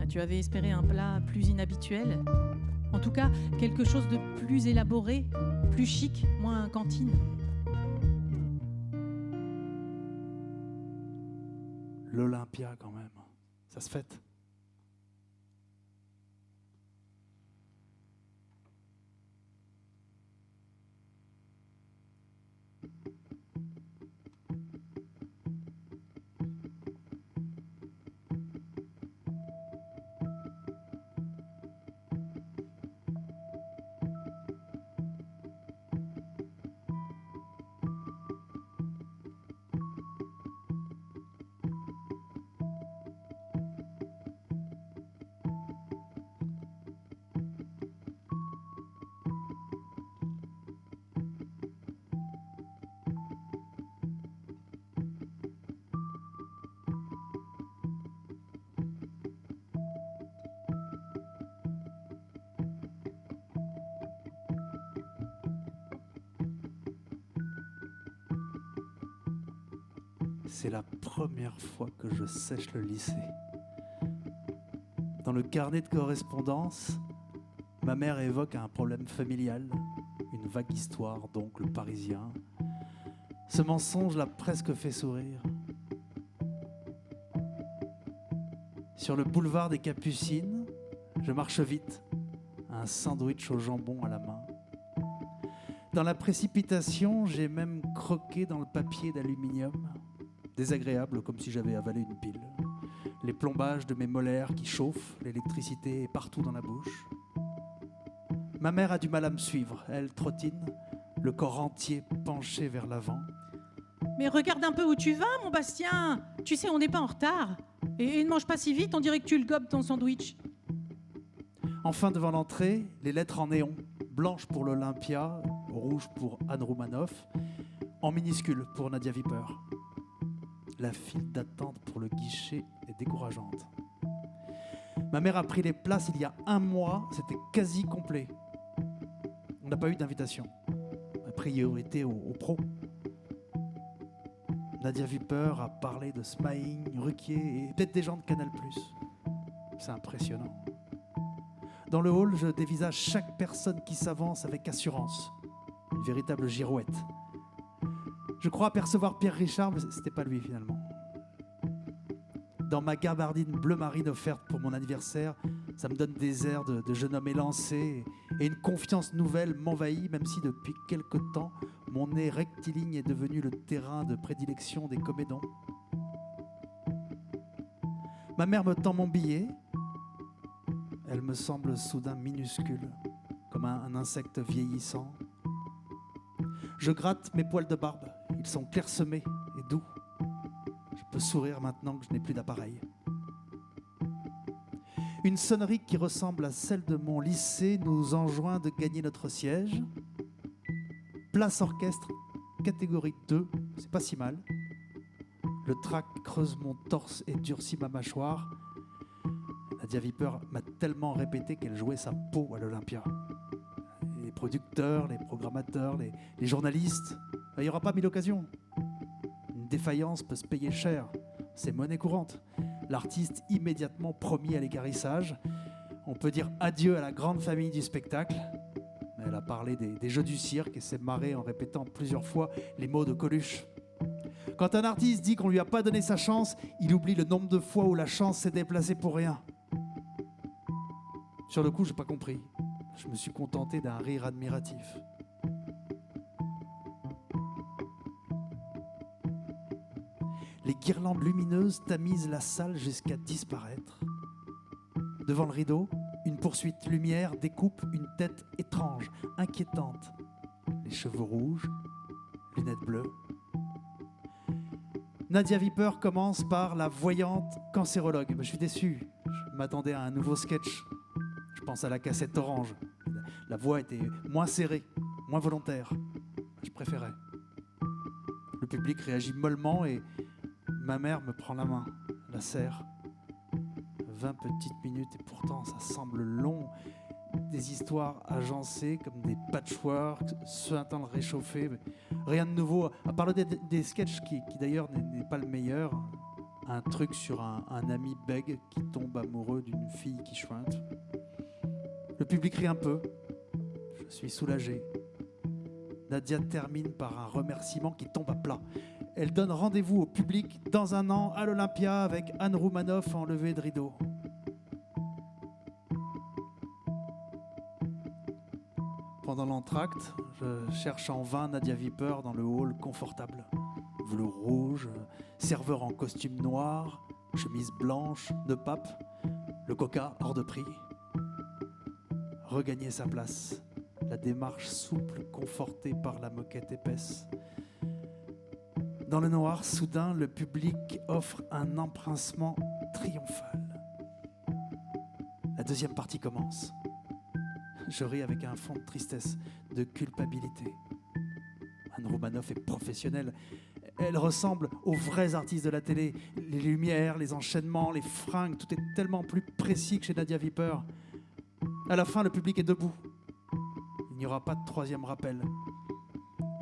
Tu avais espéré un plat plus inhabituel? En tout cas, quelque chose de plus élaboré, plus chic, moins cantine. L'Olympia quand même, ça se fête. C'est la première fois que je sèche le lycée. Dans le carnet de correspondance, ma mère évoque un problème familial, une vague histoire d'oncle parisien. Ce mensonge l'a presque fait sourire. Sur le boulevard des Capucines, je marche vite, un sandwich au jambon à la main. Dans la précipitation, j'ai même croqué dans le papier d'aluminium. Désagréable, comme si j'avais avalé une pile. Les plombages de mes molaires qui chauffent, l'électricité est partout dans la bouche. Ma mère a du mal à me suivre. Elle trottine, le corps entier penché vers l'avant. Mais regarde un peu où tu vas, mon Bastien. Tu sais, on n'est pas en retard. Et ne mange pas si vite, on dirait que tu le gobes ton sandwich. Enfin, devant l'entrée, les lettres en néon. Blanche pour l'Olympia, rouge pour Anne Roumanoff, en minuscule pour Nadia Viper. La file d'attente pour le guichet est décourageante. Ma mère a pris les places il y a 1 mois, c'était quasi complet. On n'a pas eu d'invitation. La priorité aux pros. Nadia Viper a parlé de Smaïn, Ruquier et peut-être des gens de Canal+. C'est impressionnant. Dans le hall, je dévisage chaque personne qui s'avance avec assurance. Une véritable girouette. Je crois apercevoir Pierre Richard, mais c'était pas lui finalement. Dans ma gabardine bleu marine offerte pour mon anniversaire, ça me donne des airs de jeune homme élancé et une confiance nouvelle m'envahit, même si depuis quelque temps, mon nez rectiligne est devenu le terrain de prédilection des comédons. Ma mère me tend mon billet. Elle me semble soudain minuscule, comme un insecte vieillissant. Je gratte mes poils de barbe. Ils sont clairsemés et doux. Je peux sourire maintenant que je n'ai plus d'appareil. Une sonnerie qui ressemble à celle de mon lycée nous enjoint de gagner notre siège. Place orchestre, catégorie 2, c'est pas si mal. Le trac creuse mon torse et durcit ma mâchoire. Nadia Viper m'a tellement répété qu'elle jouait sa peau à l'Olympia. Les producteurs, les programmateurs, les journalistes, il n'y aura pas 1000 occasions. Une défaillance peut se payer cher, c'est monnaie courante. L'artiste immédiatement promis à l'équarrissage. On peut dire adieu à la grande famille du spectacle. Elle a parlé des jeux du cirque et s'est marrée en répétant plusieurs fois les mots de Coluche. Quand un artiste dit qu'on ne lui a pas donné sa chance, il oublie le nombre de fois où la chance s'est déplacée pour rien. Sur le coup, je n'ai pas compris. Je me suis contenté d'un rire admiratif. Les guirlandes lumineuses tamisent la salle jusqu'à disparaître. Devant le rideau, une poursuite lumière découpe une tête étrange, inquiétante. Les cheveux rouges, lunettes bleues. Nadia Viper commence par la voyante cancérologue. Je suis déçu, je m'attendais à un nouveau sketch. Je pense à la cassette orange. La voix était moins serrée, moins volontaire. Je préférais. Le public réagit mollement et ma mère me prend la main, la serre. 20 petites minutes et pourtant ça semble long. Des histoires agencées comme des patchworks, suintant le réchauffé. Rien de nouveau, à part des sketchs qui d'ailleurs n'est pas le meilleur. Un truc sur un ami bègue qui tombe amoureux d'une fille qui chointe. Le public rit un peu. Je suis soulagé. Nadia termine par un remerciement qui tombe à plat. Elle donne rendez-vous au public dans un an à l'Olympia avec Anne Roumanoff en levée de rideau. Pendant l'entracte, je cherche en vain Nadia Viper dans le hall confortable. Velours rouge, serveur en costume noir, chemise blanche, nœud pape, le coca hors de prix. Regagner sa place, la démarche souple confortée par la moquette épaisse. Dans le noir, soudain, le public offre un emprincement triomphal. La deuxième partie commence. Je ris avec un fond de tristesse, de culpabilité. Anne Roumanoff est professionnelle. Elle ressemble aux vrais artistes de la télé. Les lumières, les enchaînements, les fringues, tout est tellement plus précis que chez Nadia Viper. À la fin, le public est debout. Il n'y aura pas de troisième rappel.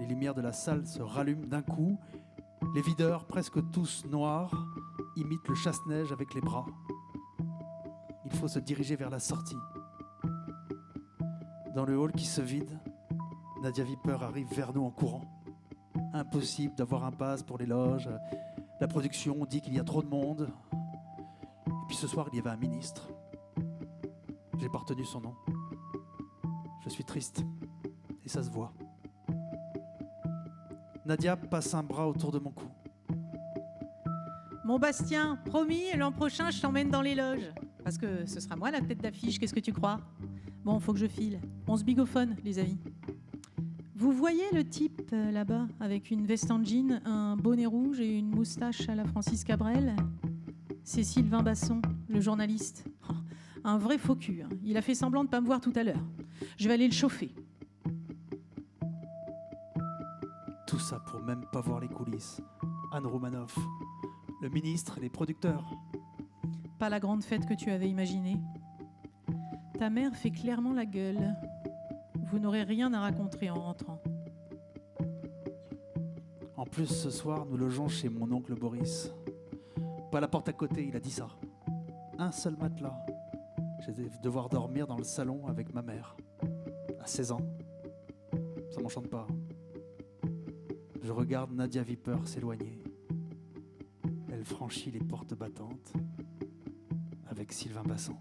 Les lumières de la salle se rallument d'un coup. Les videurs, presque tous noirs, imitent le chasse-neige avec les bras. Il faut se diriger vers la sortie. Dans le hall qui se vide, Nadia Viper arrive vers nous en courant. Impossible d'avoir un pass pour les loges. La production dit qu'il y a trop de monde. Et puis ce soir, il y avait un ministre. J'ai pas retenu son nom. Je suis triste. Et ça se voit. Nadia passe un bras autour de mon cou. Mon Bastien, promis, l'an prochain, je t'emmène dans les loges. Parce que ce sera moi la tête d'affiche, qu'est-ce que tu crois? Bon, faut que je file. On se bigophone, les amis. Vous voyez le type là-bas, avec une veste en jean, un bonnet rouge et une moustache à la Francis Cabrel? C'est Sylvain Basson, le journaliste. Oh, un vrai faux cul. Hein. Il a fait semblant de ne pas me voir tout à l'heure. Je vais aller le chauffer. Tout ça pour même pas voir les coulisses. Anne Roumanoff, le ministre, les producteurs. Pas la grande fête que tu avais imaginée. Ta mère fait clairement la gueule. Vous n'aurez rien à raconter en rentrant. En plus, ce soir, nous logeons chez mon oncle Boris. Pas la porte à côté, il a dit ça. Un seul matelas. Je vais devoir dormir dans le salon avec ma mère. À 16 ans. Ça m'enchante pas. Je regarde Nadia Viper s'éloigner. Elle franchit les portes battantes avec Sylvain Basson.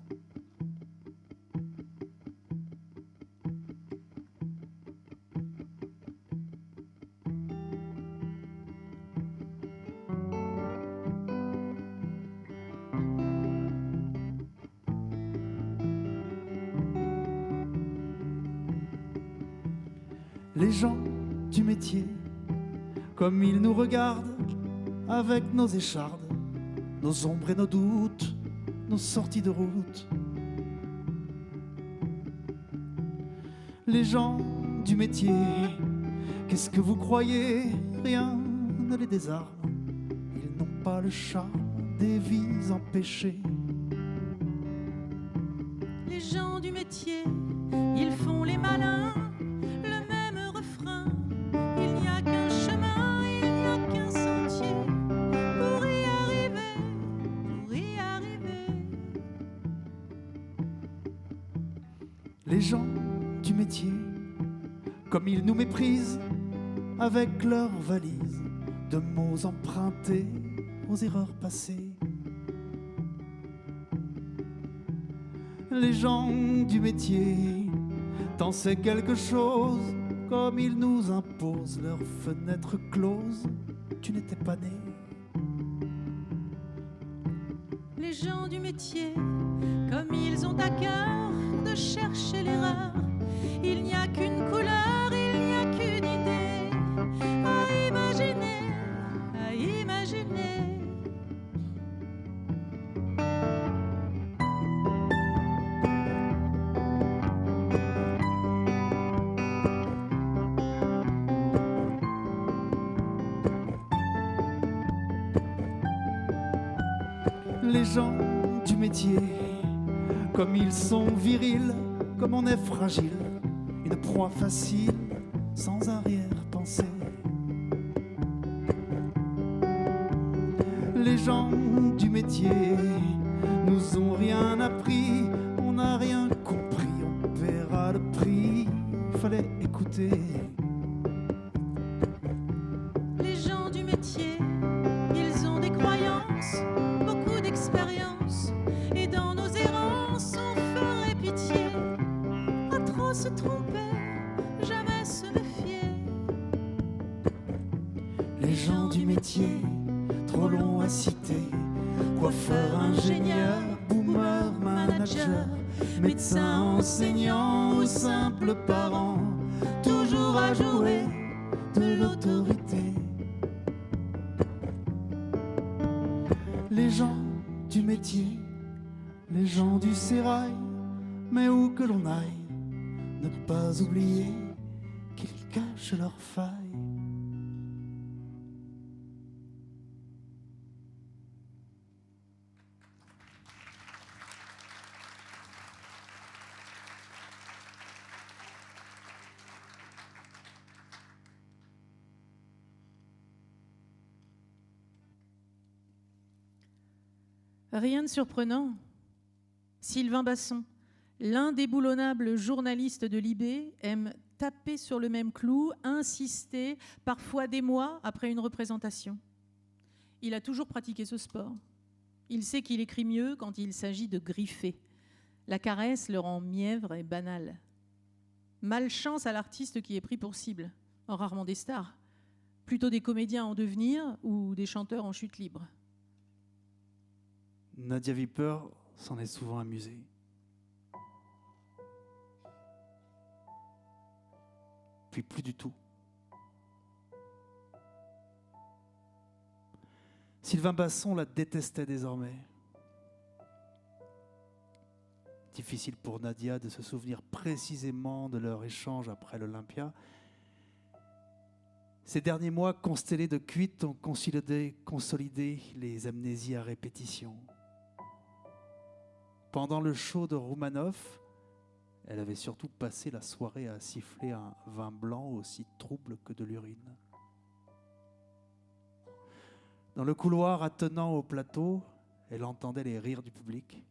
Les gens du métier, comme ils nous regardent avec nos échardes, nos ombres et nos doutes, nos sorties de route. Les gens du métier, qu'est-ce que vous croyez? Rien ne les désarme. Ils n'ont pas le charme des vies empêchées. Les gens du métier, ils font les malins. Les gens du métier, comme ils nous méprisent avec leurs valises de mots empruntés aux erreurs passées. Les gens du métier, tant c'est quelque chose, comme ils nous imposent leurs fenêtres closes, tu n'étais pas né. Les gens du métier, comme ils ont à cœur de chercher l'erreur, il n'y a qu'une couleur, il n'y a qu'une idée à imaginer, à imaginer. Les gens du métier, comme ils sont virils, comme on est fragile, une proie facile, sans arrière-pensée. Les gens du métier nous ont rien appris, on n'a rien compris, on fallait écouter. Les gens du métier, ils ont des croyances, beaucoup d'expérience, et dans nos errances, on ferait pitié. À trop se tromper, jamais se méfier. Les gens du métier, trop long à citer. Coiffeur, ingénieur, boomer, manager, médecin, enseignant ou simple parent, toujours à jouer de l'autorité. Les gens du métier, les gens du sérail, mais où que l'on aille, ne pas oublier qu'ils cachent leurs failles. Rien de surprenant. Sylvain Basson, l'indéboulonnable journaliste de Libé, aime taper sur le même clou, insister, parfois des mois après une représentation. Il a toujours pratiqué ce sport. Il sait qu'il écrit mieux quand il s'agit de griffer. La caresse le rend mièvre et banal. Malchance à l'artiste qui est pris pour cible, rarement des stars, plutôt des comédiens en devenir ou des chanteurs en chute libre. Nadia Viper s'en est souvent amusée. Puis plus du tout. Sylvain Basson la détestait désormais. Difficile pour Nadia de se souvenir précisément de leur échange après l'Olympia. Ces derniers mois constellés de cuites ont consolidé les amnésies à répétition. Pendant le show de Roumanoff, elle avait surtout passé la soirée à siffler un vin blanc aussi trouble que de l'urine. Dans le couloir attenant au plateau, elle entendait les rires du public.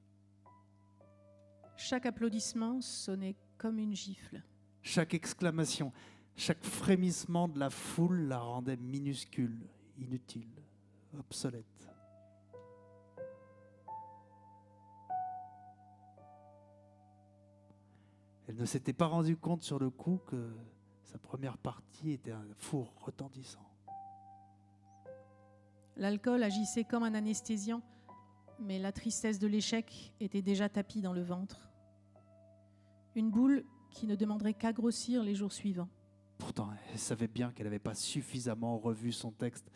Chaque applaudissement sonnait comme une gifle. Chaque exclamation, chaque frémissement de la foule la rendait minuscule, inutile, obsolète. Elle ne s'était pas rendue compte sur le coup que sa première partie était un four retentissant. L'alcool agissait comme un anesthésiant, mais la tristesse de l'échec était déjà tapie dans le ventre. Une boule qui ne demanderait qu'à grossir les jours suivants. Pourtant, elle savait bien qu'elle n'avait pas suffisamment revu son texte.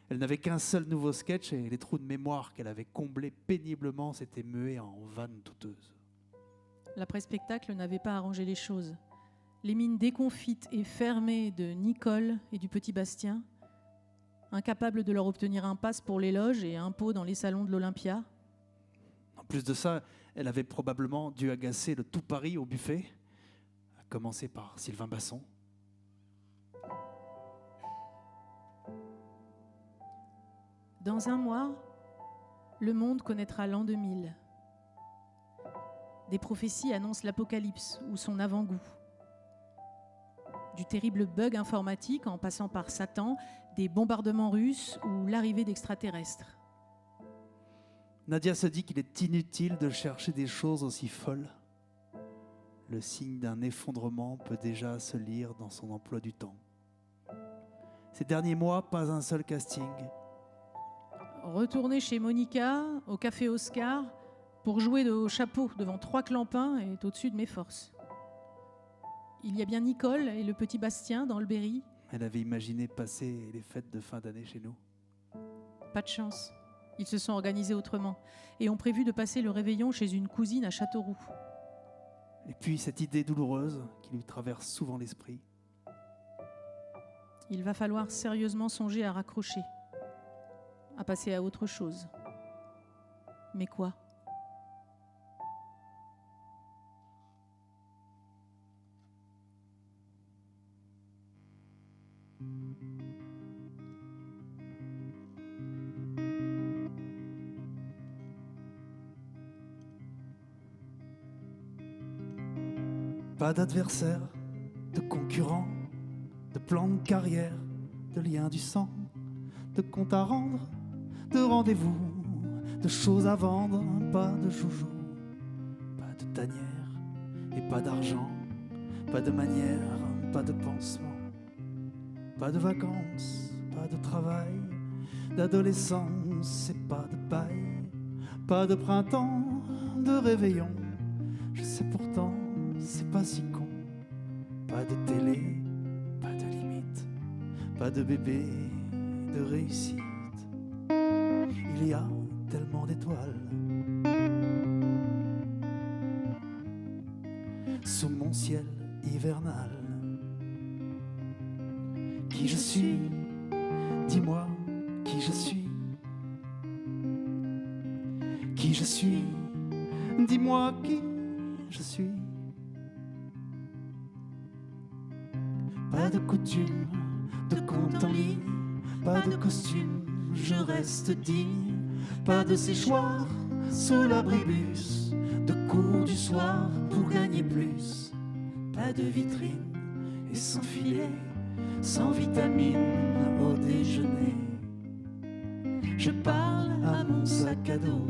Elle n'avait qu'un seul nouveau sketch et les trous de mémoire qu'elle avait comblés péniblement s'étaient mués en vannes douteuses. L'après-spectacle n'avait pas arrangé les choses. Les mines déconfites et fermées de Nicole et du petit Bastien, incapables de leur obtenir un pass pour les loges et un pot dans les salons de l'Olympia. En plus de ça, elle avait probablement dû agacer le tout Paris au buffet, à commencer par Sylvain Basson. Dans un mois, le monde connaîtra l'an 2000. Des prophéties annoncent l'apocalypse ou son avant-goût. Du terrible bug informatique en passant par Satan, des bombardements russes ou l'arrivée d'extraterrestres. Nadia se dit qu'il est inutile de chercher des choses aussi folles. Le signe d'un effondrement peut déjà se lire dans son emploi du temps. Ces derniers mois, pas un seul casting. Retourner chez Monica, au café Oscar, pour jouer au chapeau devant 3 clampins est au-dessus de mes forces. Il y a bien Nicole et le petit Bastien dans le Berry. Elle avait imaginé passer les fêtes de fin d'année chez nous. Pas de chance. Ils se sont organisés autrement et ont prévu de passer le réveillon chez une cousine à Châteauroux. Et puis cette idée douloureuse qui lui traverse souvent l'esprit. Il va falloir sérieusement songer à raccrocher, à passer à autre chose. Mais quoi ? Pas d'adversaire, de concurrents, de plans de carrière, de liens du sang, de comptes à rendre, de rendez-vous, de choses à vendre, pas de joujou, pas de tanière et pas d'argent, pas de manière, pas de pansement, pas de vacances, pas de travail, d'adolescence et pas de paille, pas de printemps, de réveillon, je sais pourtant, c'est pas si con, pas de télé, pas de limite, pas de bébé, de réussite. Il y a tellement d'étoiles sous mon ciel hivernal. Qui je suis? Dis-moi qui je suis. Qui je suis? Dis-moi qui je suis. Pas de coutume, de compte en ligne, pas de costume, je reste digne. Pas de séchoir sous l'abribus, de cours du soir pour gagner plus. Pas de vitrine et sans filet, sans vitamine au déjeuner. Je parle à mon sac à dos.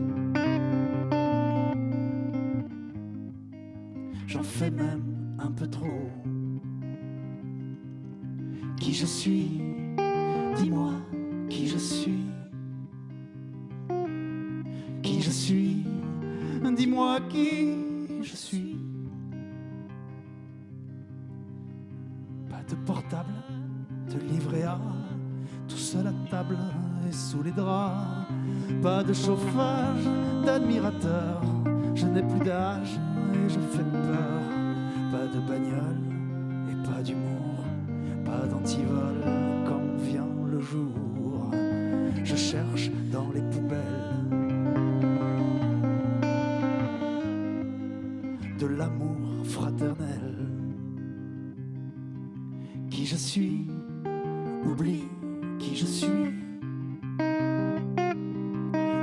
J'en fais même un peu trop. Qui je suis? Dis-moi qui je suis. Qui je suis? Dis-moi qui je suis. Pas de portable, de livret A, tout seul à table et sous les draps. Pas de chauffage, d'admirateur, je n'ai plus d'âge et je fais peur. Pas de bagnole et pas d'humour, pas d'antivol quand vient le jour. Je cherche dans les poubelles de l'amour fraternel. Qui je suis? Oublie qui je suis.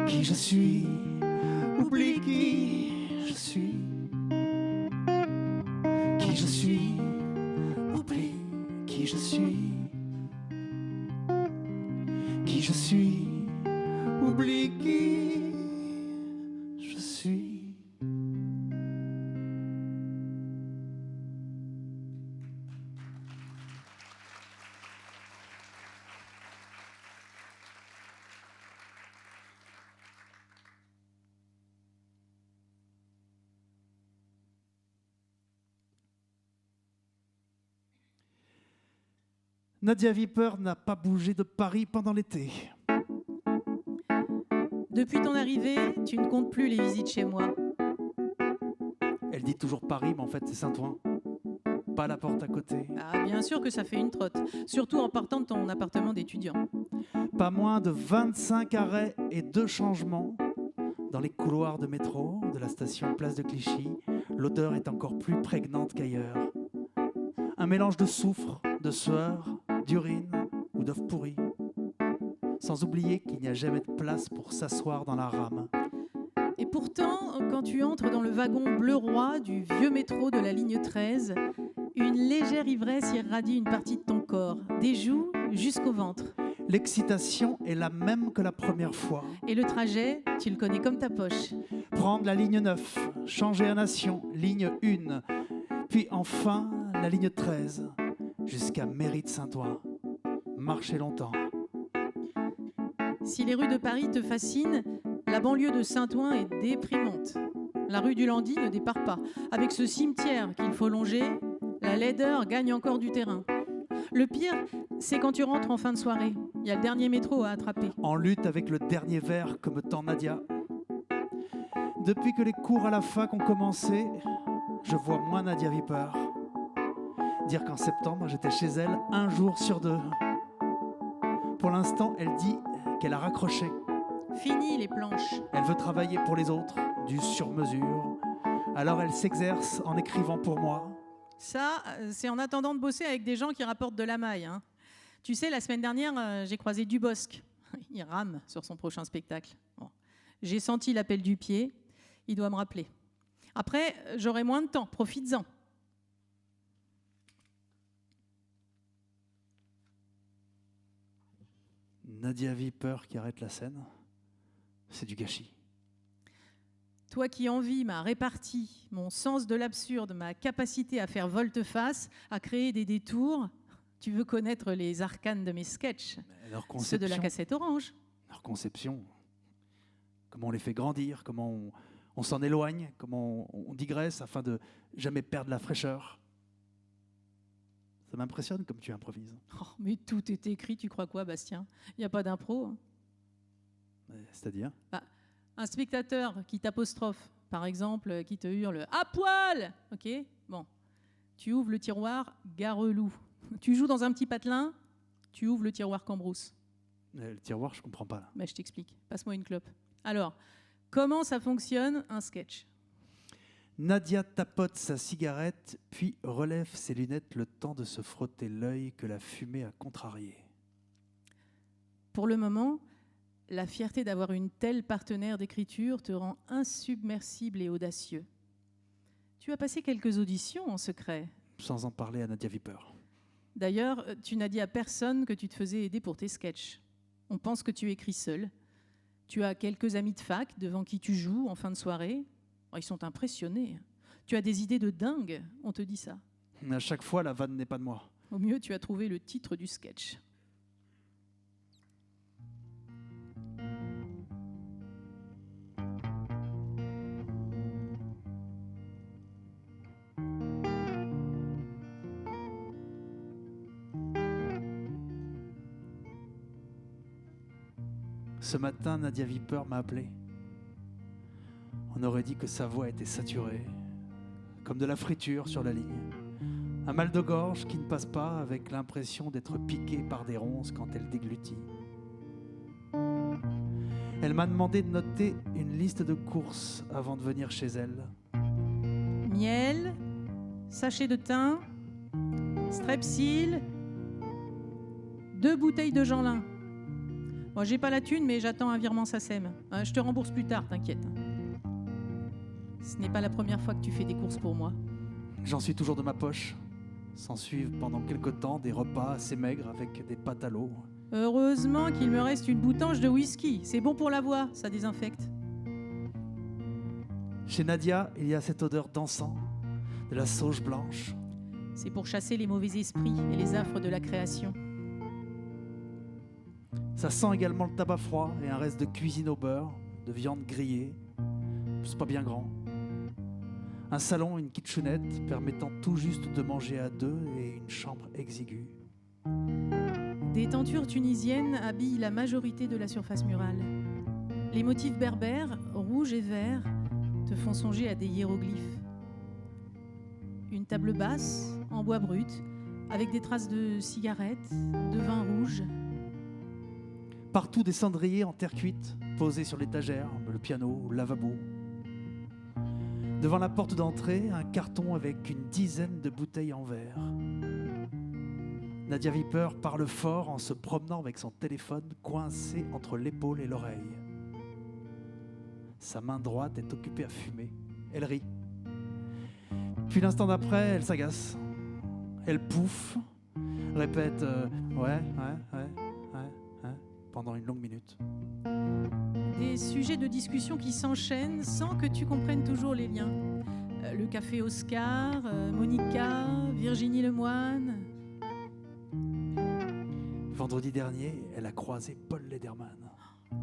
Qui je suis? Oublie qui je suis. Qui je suis? Oublie qui je suis. Qui je suis? Oublie qui je suis. Nadia Viper n'a pas bougé de Paris pendant l'été. Depuis ton arrivée, tu ne comptes plus les visites chez moi. Elle dit toujours Paris, mais en fait c'est Saint-Ouen. Pas la porte à côté. Ah, bien sûr que ça fait une trotte, surtout en partant de ton appartement d'étudiant. Pas moins de 25 arrêts et 2 changements. Dans les couloirs de métro de la station Place de Clichy, l'odeur est encore plus prégnante qu'ailleurs. Un mélange de soufre, de sueur, d'urine ou d'œufs pourris. Sans oublier qu'il n'y a jamais de place pour s'asseoir dans la rame. Et pourtant, quand tu entres dans le wagon bleu roi du vieux métro de la ligne 13, une légère ivresse irradie une partie de ton corps, des joues jusqu'au ventre. L'excitation est la même que la première fois. Et le trajet, tu le connais comme ta poche. Prendre la ligne 9, changer à Nation, ligne 1, puis enfin la ligne 13, jusqu'à Mairie de Saint-Ouen. Marcher longtemps. Si les rues de Paris te fascinent, la banlieue de Saint-Ouen est déprimante. La rue du Landy ne départ pas. Avec ce cimetière qu'il faut longer, la laideur gagne encore du terrain. Le pire, c'est quand tu rentres en fin de soirée. Il y a le dernier métro à attraper. En lutte avec le dernier verre que me tend Nadia. Depuis que les cours à la fac ont commencé, je vois moins Nadia Viper. Dire qu'en septembre, j'étais chez elle 1 jour sur 2. Pour l'instant, elle dit qu'elle a raccroché. Fini les planches. Elle veut travailler pour les autres, du sur-mesure. Alors elle s'exerce en écrivant pour moi. Ça, c'est en attendant de bosser avec des gens qui rapportent de la maille. Hein. Tu sais, la semaine dernière, j'ai croisé Dubosc. Il rame sur son prochain spectacle. Bon. J'ai senti l'appel du pied. Il doit me rappeler. Après, j'aurai moins de temps. Profites-en. Nadia Viper qui arrête la scène, c'est du gâchis. Toi qui envies ma répartie, mon sens de l'absurde, ma capacité à faire volte-face, à créer des détours, tu veux connaître les arcanes de mes sketchs, ceux de la cassette orange. Leur conception, comment on les fait grandir, comment on s'en éloigne, comment on digresse afin de jamais perdre la fraîcheur. Ça m'impressionne comme tu improvises. Oh, mais tout est écrit, tu crois quoi, Bastien? Il n'y a pas d'impro. C'est-à-dire? Un spectateur qui t'apostrophe, par exemple, qui te hurle « à poil !» Ok, bon. Tu ouvres le tiroir « garelou ». Tu joues dans un petit patelin, tu ouvres le tiroir Cambrousse. Le tiroir, je comprends pas là. Je t'explique. Passe-moi une clope. Alors, comment ça fonctionne un sketch? Nadia tapote sa cigarette, puis relève ses lunettes le temps de se frotter l'œil que la fumée a contrarié. Pour le moment, la fierté d'avoir une telle partenaire d'écriture te rend insubmersible et audacieux. Tu as passé quelques auditions en secret. Sans en parler à Nadia Viper. D'ailleurs, tu n'as dit à personne que tu te faisais aider pour tes sketchs. On pense que tu écris seul. Tu as quelques amis de fac devant qui tu joues en fin de soirée. Ils sont impressionnés. Tu as des idées de dingue, on te dit ça. À chaque fois, la vanne n'est pas de moi. Au mieux, tu as trouvé le titre du sketch. Ce matin, Nadia Viper m'a appelé. On aurait dit que sa voix était saturée, comme de la friture sur la ligne. Un mal de gorge qui ne passe pas avec l'impression d'être piqué par des ronces quand elle déglutit. Elle m'a demandé de noter une liste de courses avant de venir chez elle. Miel, sachet de thym, strepsil, 2 bouteilles de Jeanlin. Moi, j'ai pas la thune, mais j'attends un virement SACEM. Je te rembourse plus tard, t'inquiète. Ce n'est pas la première fois que tu fais des courses pour moi. J'en suis toujours de ma poche. S'en suivent pendant quelque temps des repas assez maigres avec des pâtes à l'eau. Heureusement qu'il me reste une boutange de whisky. C'est bon pour la voix, ça désinfecte. Chez Nadia, il y a cette odeur d'encens, de la sauge blanche. C'est pour chasser les mauvais esprits et les affres de la création. Ça sent également le tabac froid et un reste de cuisine au beurre, de viande grillée. C'est pas bien grand. Un salon, une kitchenette permettant tout juste de manger à deux et une chambre exiguë. Des tentures tunisiennes habillent la majorité de la surface murale. Les motifs berbères, rouges et verts, te font songer à des hiéroglyphes. Une table basse, en bois brut, avec des traces de cigarettes, de vin rouge. Partout des cendriers en terre cuite, posés sur l'étagère, le piano, le lavabo. Devant la porte d'entrée, un carton avec une dizaine de bouteilles en verre. Nadia Viper parle fort en se promenant avec son téléphone coincé entre l'épaule et l'oreille. Sa main droite est occupée à fumer. Elle rit. Puis l'instant d'après, elle s'agace. Elle pouffe, répète ouais, pendant une longue minute. Des sujets de discussion qui s'enchaînent sans que tu comprennes toujours les liens. Le café Oscar, Monica, Virginie Lemoine. Vendredi dernier, elle a croisé Paul Lederman.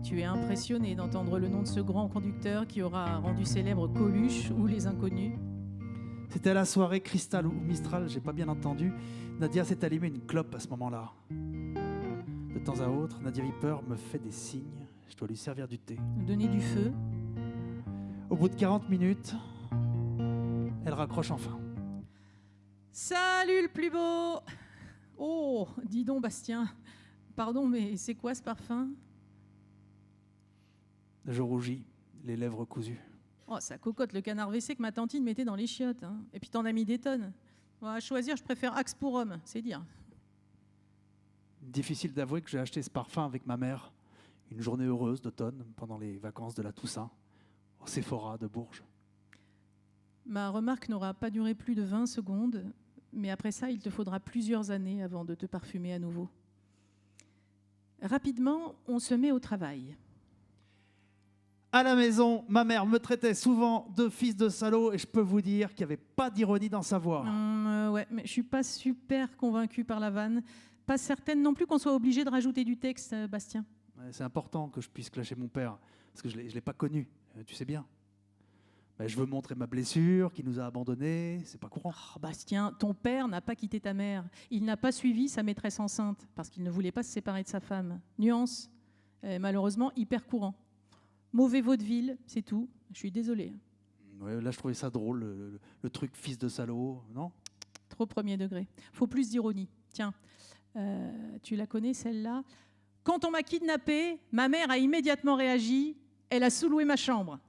Tu es impressionné d'entendre le nom de ce grand conducteur qui aura rendu célèbre Coluche ou Les Inconnus. C'était à la soirée Cristal ou Mistral, j'ai pas bien entendu. Nadia s'est allumée une clope à ce moment-là. De temps à autre, Nadia Viper me fait des signes. Je dois lui servir du thé. Donner du feu. Au bout de 40 minutes, elle raccroche enfin. Salut le plus beau! Oh, dis donc Bastien, pardon, mais c'est quoi ce parfum? Je rougis, les lèvres cousues. Oh, ça cocotte le canard WC que ma tantine mettait dans les chiottes. Hein. Et puis t'en as mis des tonnes. Bon, à choisir, je préfère Axe pour homme, c'est dire. Difficile d'avouer que j'ai acheté ce parfum avec ma mère. Une journée heureuse d'automne, pendant les vacances de la Toussaint, au Sephora de Bourges. Ma remarque n'aura pas duré plus de 20 secondes, mais après ça, il te faudra plusieurs années avant de te parfumer à nouveau. Rapidement, on se met au travail. À la maison, ma mère me traitait souvent de fils de salaud et je peux vous dire qu'il n'y avait pas d'ironie dans sa voix. Ouais, mais je suis pas super convaincue par la vanne. Pas certaine non plus qu'on soit obligé de rajouter du texte, Bastien. Ouais, c'est important que je puisse clasher mon père, parce que je ne l'ai pas connu, tu sais bien. Je veux montrer ma blessure, qu'il nous a abandonnés, c'est pas courant. Oh, Bastien, ton père n'a pas quitté ta mère. Il n'a pas suivi sa maîtresse enceinte parce qu'il ne voulait pas se séparer de sa femme. Nuance, malheureusement hyper courant. Mauvais vaudeville, c'est tout. Je suis désolée. Ouais, là, je trouvais ça drôle, le truc fils de salaud, non? Trop premier degré. Faut plus d'ironie. Tiens, tu la connais celle-là? Quand on m'a kidnappée, ma mère a immédiatement réagi. Elle a sous-loué ma chambre.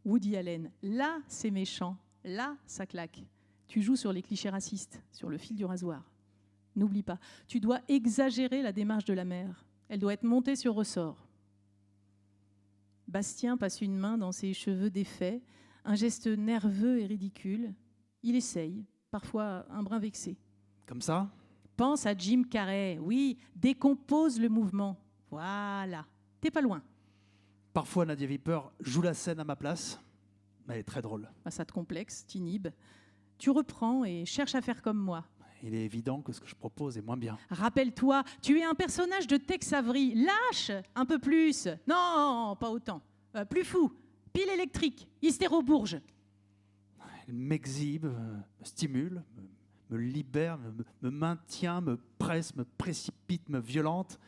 Woody Allen. Là, c'est méchant. Là, ça claque. Tu joues sur les clichés racistes, sur le fil du rasoir. N'oublie pas, tu dois exagérer la démarche de la mère. Elle doit être montée sur ressort. Bastien passe une main dans ses cheveux défaits, un geste nerveux et ridicule. Il essaye, parfois un brin vexé. Comme ça? Pense à Jim Carrey, oui, décompose le mouvement. Voilà, t'es pas loin. Parfois, Nadia Viper joue la scène à ma place, mais elle est très drôle. Ça te complexe, t'inhibe. Tu reprends et cherches à faire comme moi. Il est évident que ce que je propose est moins bien. Rappelle-toi, tu es un personnage de Tex Avery. Lâche un peu plus. Non, pas autant. Plus fou. Pile électrique. Hystérobourge. Elle m'exhibe, me stimule, me libère, me maintient, me presse, me précipite, me violente.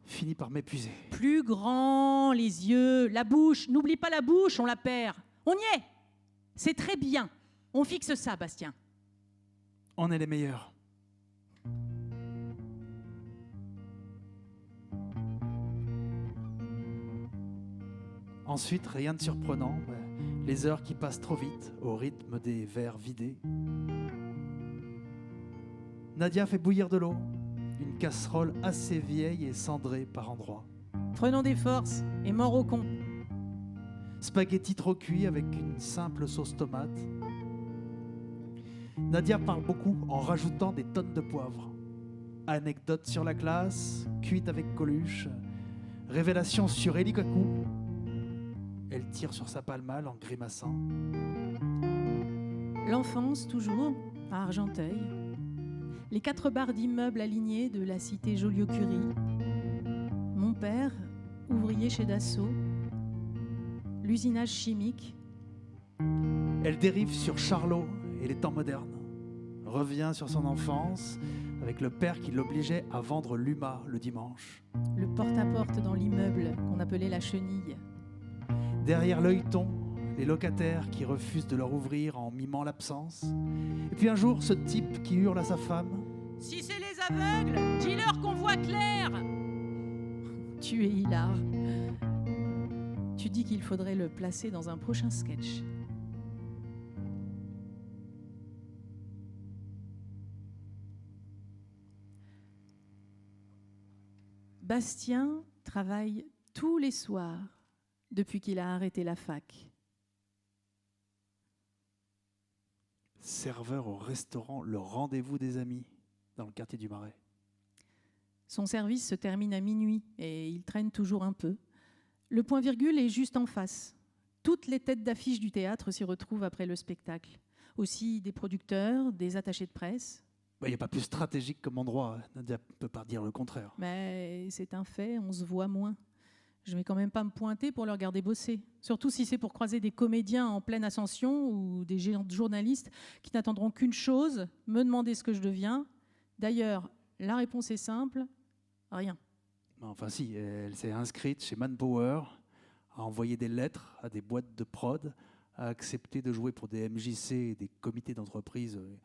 Finit par m'épuiser. Plus grand, les yeux, la bouche. N'oublie pas la bouche, on la perd. On y est. C'est très bien. On fixe ça, Bastien. On est les meilleurs. Ensuite, rien de surprenant. Les heures qui passent trop vite, au rythme des verres vidés. Nadia fait bouillir de l'eau. Une casserole assez vieille et cendrée par endroits. Prenons des forces et mort au con. Spaghettis trop cuits avec une simple sauce tomate. Nadia parle beaucoup en rajoutant des tonnes de poivre. Anecdotes sur la classe, cuite avec Coluche, révélation sur Eli Kaku. Elle tire sur sa palmale en grimaçant. L'enfance, toujours, à Argenteuil. Les 4 barres d'immeubles alignés de la cité Joliot-Curie. Mon père, ouvrier chez Dassault. L'usinage chimique. Elle dérive sur Charlot et les temps modernes. Revient sur son enfance avec le père qui l'obligeait à vendre l'UMA le dimanche. Le porte-à-porte dans l'immeuble qu'on appelait la chenille. Derrière l'œilleton, les locataires qui refusent de leur ouvrir en mimant l'absence. Et puis un jour, ce type qui hurle à sa femme. Si c'est les aveugles, dis-leur qu'on voit clair. Tu es hilar. Tu dis qu'il faudrait le placer dans un prochain sketch. Bastien travaille tous les soirs depuis qu'il a arrêté la fac. Serveur au restaurant Le Rendez-vous des Amis, dans le quartier du Marais. Son service se termine à minuit et il traîne toujours un peu. Le point-virgule est juste en face. Toutes les têtes d'affiche du théâtre s'y retrouvent après le spectacle. Aussi des producteurs, des attachés de presse. Il n'y a pas plus stratégique comme endroit. Nadia ne peut pas dire le contraire. Mais c'est un fait, on se voit moins. Je ne vais quand même pas me pointer pour le regarder bosser. Surtout si c'est pour croiser des comédiens en pleine ascension ou des journalistes qui n'attendront qu'une chose, me demander ce que je deviens. D'ailleurs, la réponse est simple, rien. Enfin si, elle s'est inscrite chez Manpower, a envoyé des lettres à des boîtes de prod, a accepté de jouer pour des MJC et des comités d'entreprise, une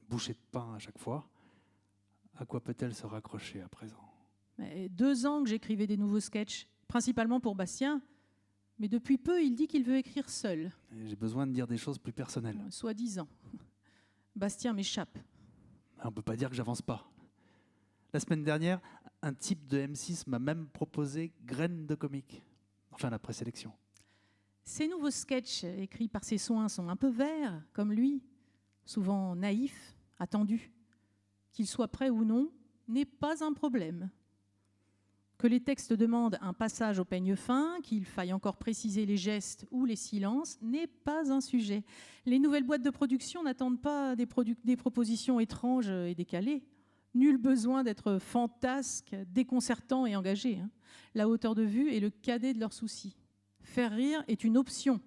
bouchée de pain à chaque fois. À quoi peut-elle se raccrocher à présent? Mais 2 ans que j'écrivais des nouveaux sketchs, principalement pour Bastien, mais depuis peu, il dit qu'il veut écrire seul. J'ai besoin de dire des choses plus personnelles. Soi-disant. Bastien m'échappe. On ne peut pas dire que j'avance pas. La semaine dernière, un type de M6 m'a même proposé Graines de comique. Enfin, la présélection. Ces nouveaux sketchs écrits par ses soins sont un peu verts, comme lui, souvent naïfs, attendus. Qu'il soit prêt ou non n'est pas un problème. Que les textes demandent un passage au peigne fin, qu'il faille encore préciser les gestes ou les silences, n'est pas un sujet. Les nouvelles boîtes de production n'attendent pas des propositions étranges et décalées. Nul besoin d'être fantasque, déconcertant et engagé. La hauteur de vue est le cadet de leurs soucis. Faire rire est une option,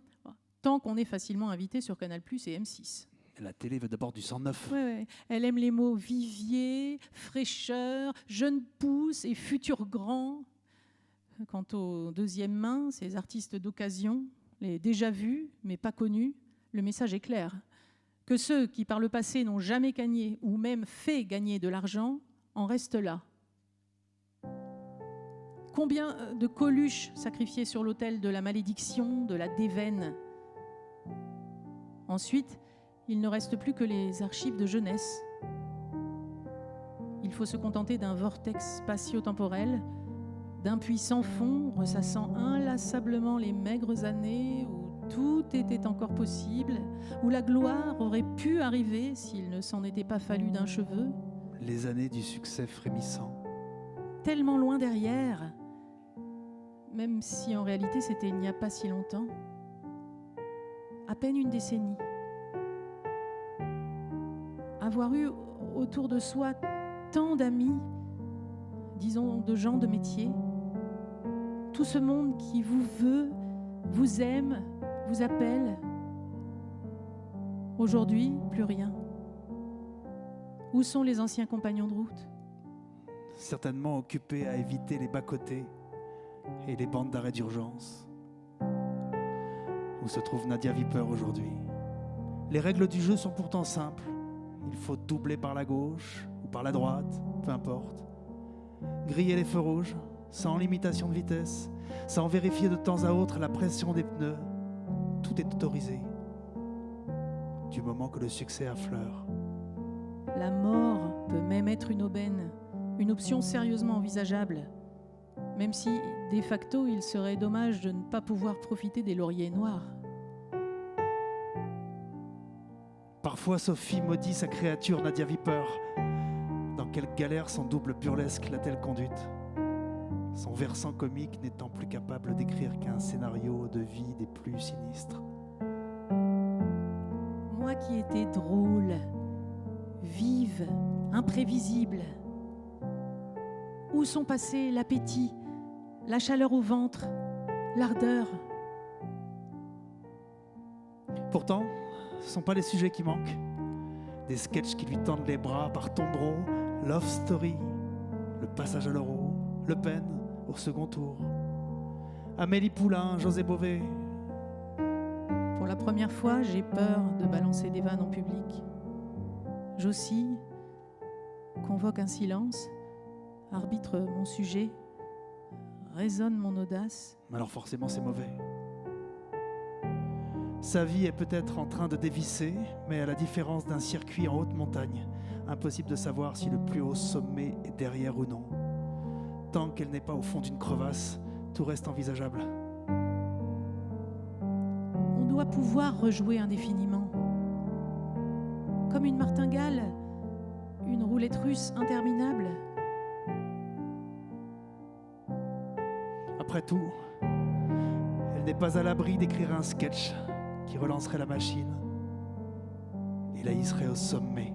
tant qu'on est facilement invité sur Canal+ et M6. La télé veut d'abord du 109. Ouais. Elle aime les mots vivier, fraîcheur, jeune pousse et futur grand. Quant aux deuxièmes mains, ces artistes d'occasion, les déjà vus mais pas connus, le message est clair. Que ceux qui par le passé n'ont jamais gagné ou même fait gagner de l'argent en restent là. Combien de Coluches sacrifiés sur l'autel de la malédiction, de la déveine? Ensuite, il ne reste plus que les archives de jeunesse. Il faut se contenter d'un vortex spatio-temporel, d'un puits sans fond, ressassant inlassablement les maigres années où tout était encore possible, où la gloire aurait pu arriver s'il ne s'en était pas fallu d'un cheveu. Les années du succès frémissant. Tellement loin derrière, même si en réalité c'était il n'y a pas si longtemps. À peine une décennie. Avoir eu autour de soi tant d'amis, disons de gens de métier, tout ce monde qui vous veut, vous aime, vous appelle. Aujourd'hui, plus rien. Où sont les anciens compagnons de route? Certainement occupés à éviter les bas-côtés et les bandes d'arrêt d'urgence. Où se trouve Nadia Viper aujourd'hui? Les règles du jeu sont pourtant simples. Il faut doubler par la gauche ou par la droite, peu importe. Griller les feux rouges, sans limitation de vitesse, sans vérifier de temps à autre la pression des pneus. Tout est autorisé, du moment que le succès affleure. La mort peut même être une aubaine, une option sérieusement envisageable, même si, de facto, il serait dommage de ne pas pouvoir profiter des lauriers noirs. Parfois, Sophie maudit sa créature Nadia Viper. Dans quelle galère son double burlesque l'a-t-elle conduite? Son versant comique n'étant plus capable d'écrire qu'un scénario de vie des plus sinistres. Moi qui étais drôle, vive, imprévisible. Où sont passés l'appétit, la chaleur au ventre, l'ardeur? Pourtant, ce ne sont pas les sujets qui manquent. Des sketchs qui lui tendent les bras par tombereau, Love Story, Le Passage à l'Euro, Le Pen au second tour, Amélie Poulain, José Bové. Pour la première fois, j'ai peur de balancer des vannes en public. J'oscille, convoque un silence, arbitre mon sujet, raisonne mon audace. Alors forcément, c'est mauvais. Sa vie est peut-être en train de dévisser, mais à la différence d'un circuit en haute montagne, impossible de savoir si le plus haut sommet est derrière ou non. Tant qu'elle n'est pas au fond d'une crevasse, tout reste envisageable. On doit pouvoir rejouer indéfiniment. Comme une martingale, une roulette russe interminable. Après tout, elle n'est pas à l'abri d'écrire un sketch qui relancerait la machine et la hisserait au sommet.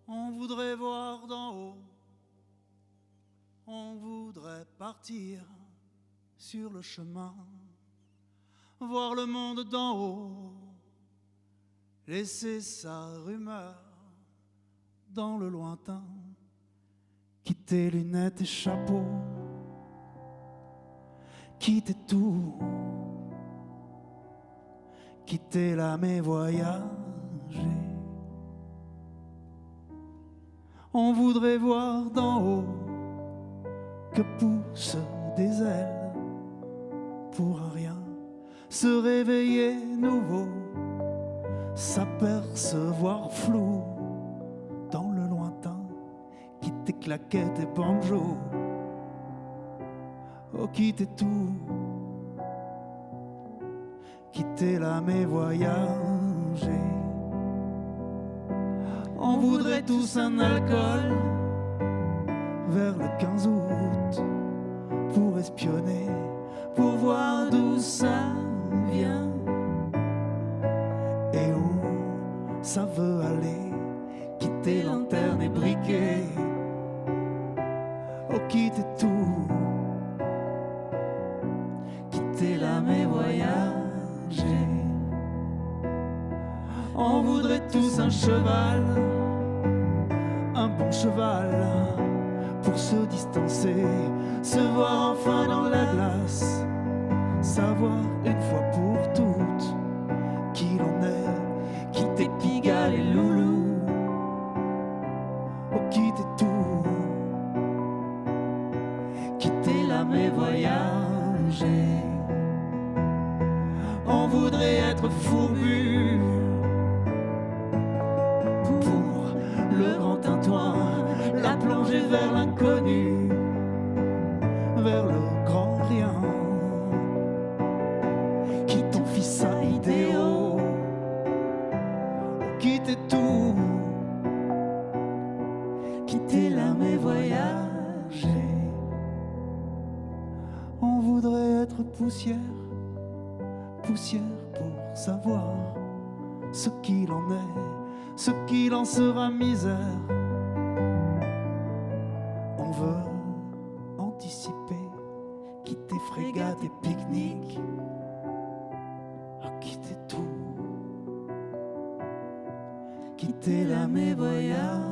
On voudrait voir d'en haut, on voudrait partir sur le chemin, voir le monde d'en haut, laisser sa rumeur dans le lointain. Quitter lunettes et chapeau, quitter tout, quitter l'âme et voyager. On voudrait voir d'en haut que poussent des ailes pour un rien, se réveiller nouveau, s'apercevoir flou dans le lointain. Quitter claquettes et banjo, oh quitter tout, quitter l'âme et voyager. On voudrait tous un alcool vers le 15 août pour espionner, pour voir d'où ça vient et où ça veut aller, quitter lanterne et briquet, oh quitter tout, quitter l'âme et voyager. On voudrait tous un cheval, un bon cheval, pour se distancer, se voir enfin dans la glace, savoir une fois pour toutes qui l'on est, quitter Pigalle et Loulou, oh quitter tout, quitter l'âme et voyager. On voudrait être fourbu pour le grand tintouin, la plongée vers l'inconnu, vers le grand rien. Qui ton fils à idéaux, quitter tout, quitter l'âme et voyager. On voudrait être poussière, poussière pour savoir ce qu'il en est, ce qu'il en sera misère. On veut anticiper, quitter frégate et pique-nique, quitter tout, quitter l'âme et voyager.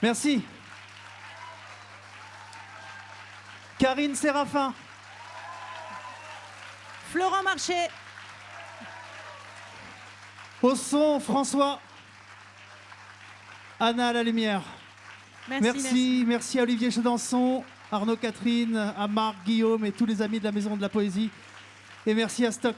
Merci. Karine Séraphin. Florent Marché. Au son, François. Anna à la lumière. Merci à Olivier Chedançon, Arnaud Catherine, à Marc, Guillaume et tous les amis de la Maison de la Poésie. Et merci à Stock.